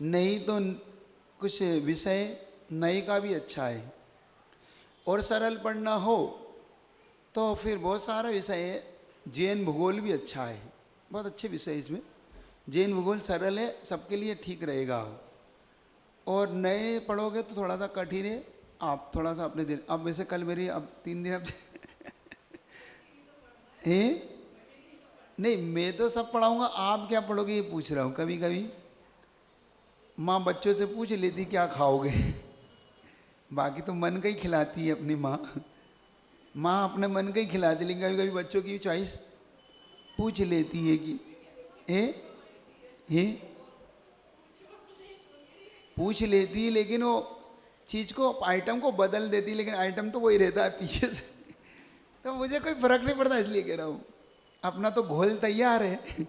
नहीं तो कुछ विषय नई का भी अच्छा है, और सरल पढ़ना हो तो फिर बहुत सारा विषय है। जैन भूगोल भी अच्छा है, बहुत अच्छे विषय है इसमें। जैन भूगोल सरल है, सबके लिए ठीक रहेगा। और नए पढ़ोगे तो थोड़ा सा कठिन है, आप थोड़ा सा अपने दिन। अब वैसे कल मेरी अब 3 दिन अब नहीं, मैं तो सब पढ़ाऊंगा, आप क्या पढ़ोगे ये पूछ रहा हूँ। कभी कभी माँ बच्चों से पूछ लेती क्या खाओगे, बाकी तो मन का ही खिलाती है अपनी माँ। माँ अपने मन का ही खिलाती, लेकिन कभी कभी बच्चों की चॉइस पूछ लेती है कि पूछ लेती है, लेकिन वो चीज़ को, आइटम को बदल देती है, लेकिन आइटम तो वही रहता है पीछे से। तो मुझे कोई फर्क नहीं पड़ता, इसलिए कह रहा हूँ। अपना तो घोल तैयार है,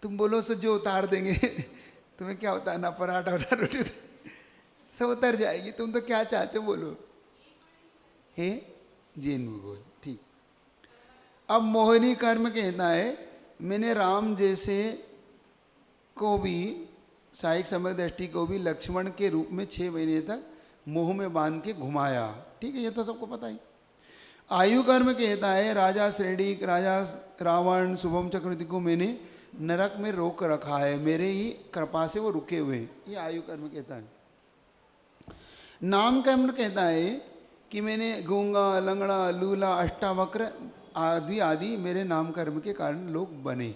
तुम बोलो सो जो उतार देंगे। तुम्हें क्या होता है ना, पराठा वराठा रोटी सब उतर जाएगी। तुम तो क्या चाहते हो बोलो। हे जैन भूगोल ठीक। अब मोहिनी कर्म कहता है, मैंने राम जैसे को भी, साहिक समय दृष्टि को भी लक्ष्मण के रूप में 6 महीने तक मोह में बांध के घुमाया। ठीक है, ये तो सबको पता ही। आयु कर्म कहता है, राजा श्रेणी, राजा रावण, शुभम चक्रवर्ती को मैंने नरक में रोक रखा है, मेरे ही कृपा से वो रुके हुए। ये आयु कर्म कहता है। नाम कर्म कहता है कि मैंने गूंगा, लंगड़ा, लूला, अष्टावक्र आदि आदि मेरे नाम कर्म के कारण लोग बने।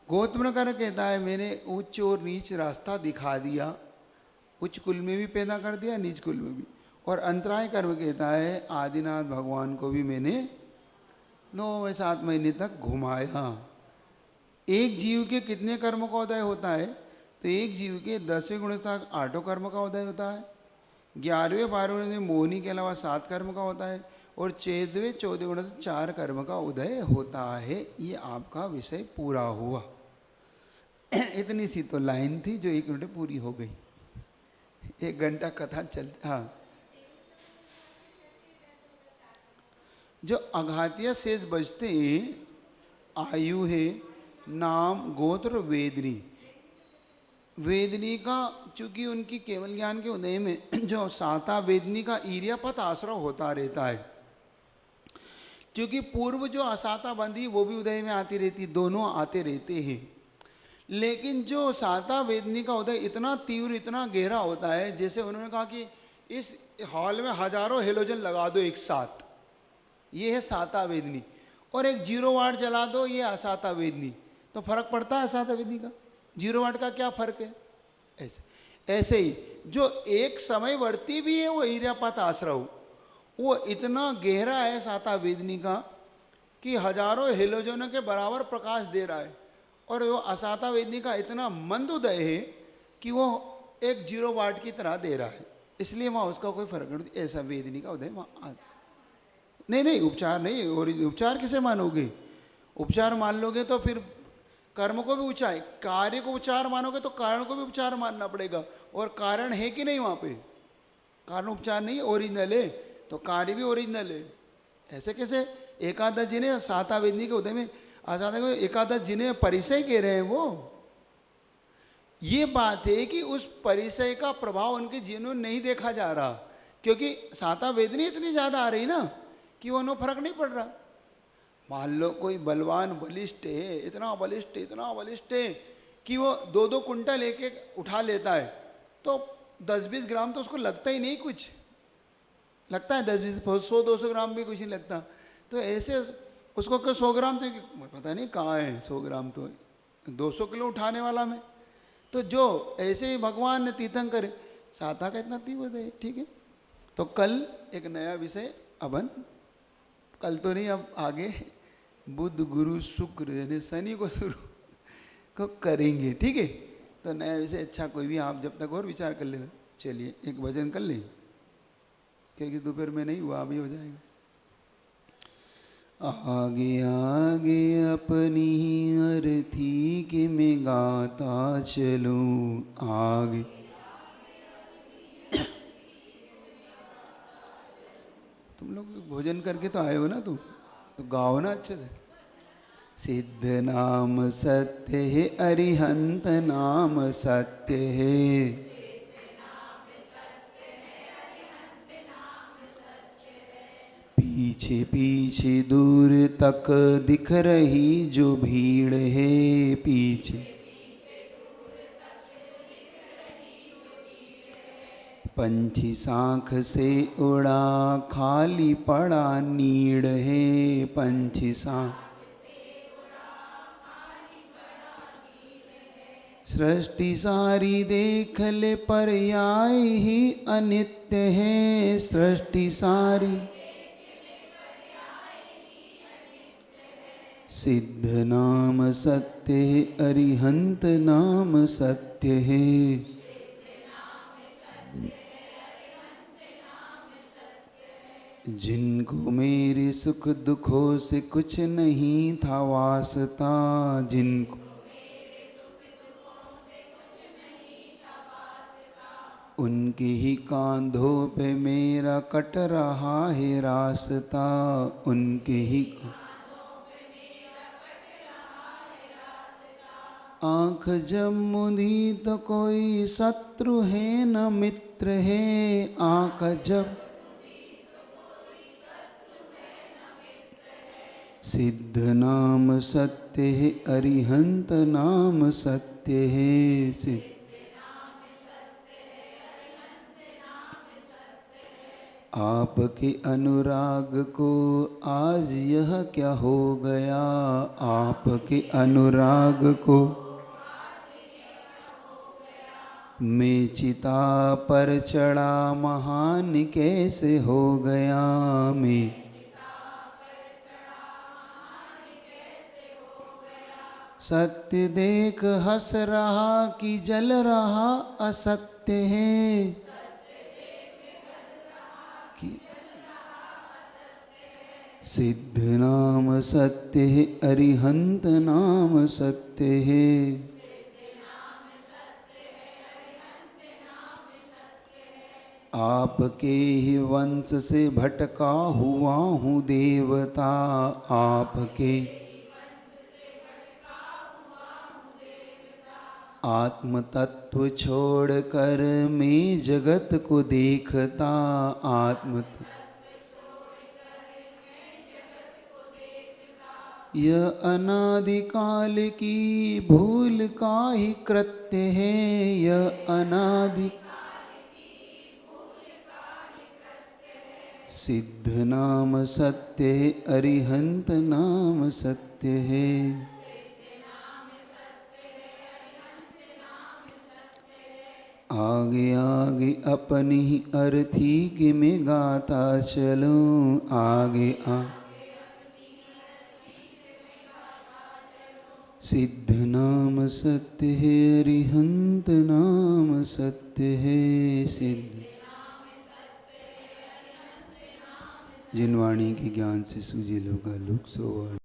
गौतम कर्म कहता है, मैंने उच्च और नीच रास्ता दिखा दिया, उच्च कुल में भी पैदा कर दिया, नीच कुल में भी। और अंतराय कर्म कहता है, आदिनाथ भगवान को भी मैंने 9-7 महीने तक घुमाया। एक जीव के कितने कर्म का उदय होता है? तो एक जीव के 10वें गुण तक 8 कर्म का उदय होता है, 11वें 12वें में मोहिनी के अलावा 7 कर्म का होता है, और 13वें 14वें गुण से 4 कर्म का उदय होता है। ये आपका विषय पूरा हुआ। इतनी सी तो लाइन थी जो 1 मिनट पूरी हो गई। 1 घंटा कथा चल। हाँ, जो अघातिया शेष बचते आयु है, नाम, गोत्र, वेदनी। वेदनी का चूंकि उनकी केवल ज्ञान के उदय में जो साता वेदनी का ईर्यापत आश्रय होता रहता है, क्योंकि पूर्व जो असाता बंदी वो भी उदय में आती रहती, दोनों आते रहते हैं। लेकिन जो साता वेदनी का उदय इतना तीव्र, इतना गहरा होता है, जैसे उन्होंने कहा कि इस हॉल में हजारों हेलोजन लगा दो एक साथ, ये है साता वेदनी, और एक 0 वाट जला दो, ये असाता वेदनी। तो फर्क पड़ता है असाता वेदनी का, 0 वाट का क्या फर्क है? ऐसे ही जो एक समयवर्ती भी है वो ईर्यापत आश्रय, वो इतना गहरा है साता वेदनी का कि हजारों हेलोजनों के बराबर प्रकाश दे रहा है। और वो असाता वेदनी का इतना मंद उदय है कि वो एक 0 वाट की तरह दे रहा है, इसलिए वहाँ उसका कोई फर्क नहीं। ऐसा वेदनी का उदय वहाँ नहीं, उपचार नहीं। और उपचार किसे मानोगे? उपचार मान लोगे तो फिर कर्म को भी ऊंचाई, कार्य को उपचार मानोगे तो कारण को भी उपचार मानना पड़ेगा। और कारण है कि नहीं वहाँ पे? कारण उपचार नहीं है, ओरिजिनल है, तो कार्य भी ओरिजिनल है। ऐसे कैसे? एकादश जिन्हें साता वेदनी के उदय में आजाद एकादश जिन्हें परिचय कह रहे हैं, वो ये बात है कि उस परिचय का प्रभाव उनके जीवन में नहीं देखा जा रहा, क्योंकि साता वेदनी इतनी ज़्यादा आ रही ना कि वो फर्क नहीं पड़ रहा। मान लो कोई बलवान बलिष्ठ है, इतना बलिष्ठ है कि वो 2-2 कुंटल लेके उठा लेता है, तो 10-20 ग्राम तो उसको लगता ही नहीं, कुछ लगता है 10-20, 100-200 ग्राम भी कुछ नहीं लगता। तो ऐसे उसको 100 ग्राम तो पता नहीं कहाँ है, 100 ग्राम तो 200 किलो उठाने वाला में। तो जो ऐसे ही भगवान ने तीर्थंकर साता का इतना तीव्र है। ठीक है, तो कल एक नया विषय अपन, कल तो नहीं अब आगे बुध गुरु शुक्र यानी शनि को शुरू को करेंगे। ठीक है, तो नया विषय अच्छा कोई भी आप जब तक और विचार कर लेना। चलिए एक भजन कर लें। कहेगी दोपहर में नहीं हुआ, अभी हो जाएगा। आगे आगे अपनी अर्थी कि मैं गाता चलूं आगे। तुम लोग भोजन करके तो आए हो ना, तुम तो गाओ ना अच्छे से। सिद्ध नाम सत्य है, अरिहंत नाम सत्य है। पीछे पीछे दूर तक दिख रही जो भीड़ है, पीछे पंछी शाख से उड़ा खाली पड़ा नीड़ है, पंछी शाख। सृष्टि सारी देख ले पर्याय ही अनित्य है, सृष्टि सारी। सिद्ध नाम सत्य है, अरिहंत नाम सत्य है। जिनको मेरे सुख दुखों से कुछ नहीं था वास्ता, जिनको उनके ही कांधों पे मेरा कट रहा है रास्ता, उनके ही। आँख जब मुदी तो कोई शत्रु है न मित्र है, आँख जब। सिद्ध नाम सत्य है, अरिहंत नाम सत्य है। सिद्ध आपके अनुराग को आज यह क्या हो गया, आपके अनुराग को। मैं चिता पर चढ़ा महान कैसे हो गया, मैं। सत्य देख हंस रहा कि जल रहा असत्य है, सिद्ध नाम सत्य है, अरिहंत नाम सत्य है। आपके ही वंश से भटका हुआ हूँ देवता, आपके। आत्म तत्व छोड़कर मैं जगत को देखता, आत्म। यह अनादिकाल की भूल का ही कृत्य है, यह अनादि। सिद्ध नाम सत्य है, अरिहंत नाम सत्य है। आगे आगे अपनी ही अर्थी कि मैं गाता चलूं आगे सिद्ध नाम सत्य है, अरिहंत नाम सत्य है। सिद्ध जिन वाणी के ज्ञान से सूझे लोग सो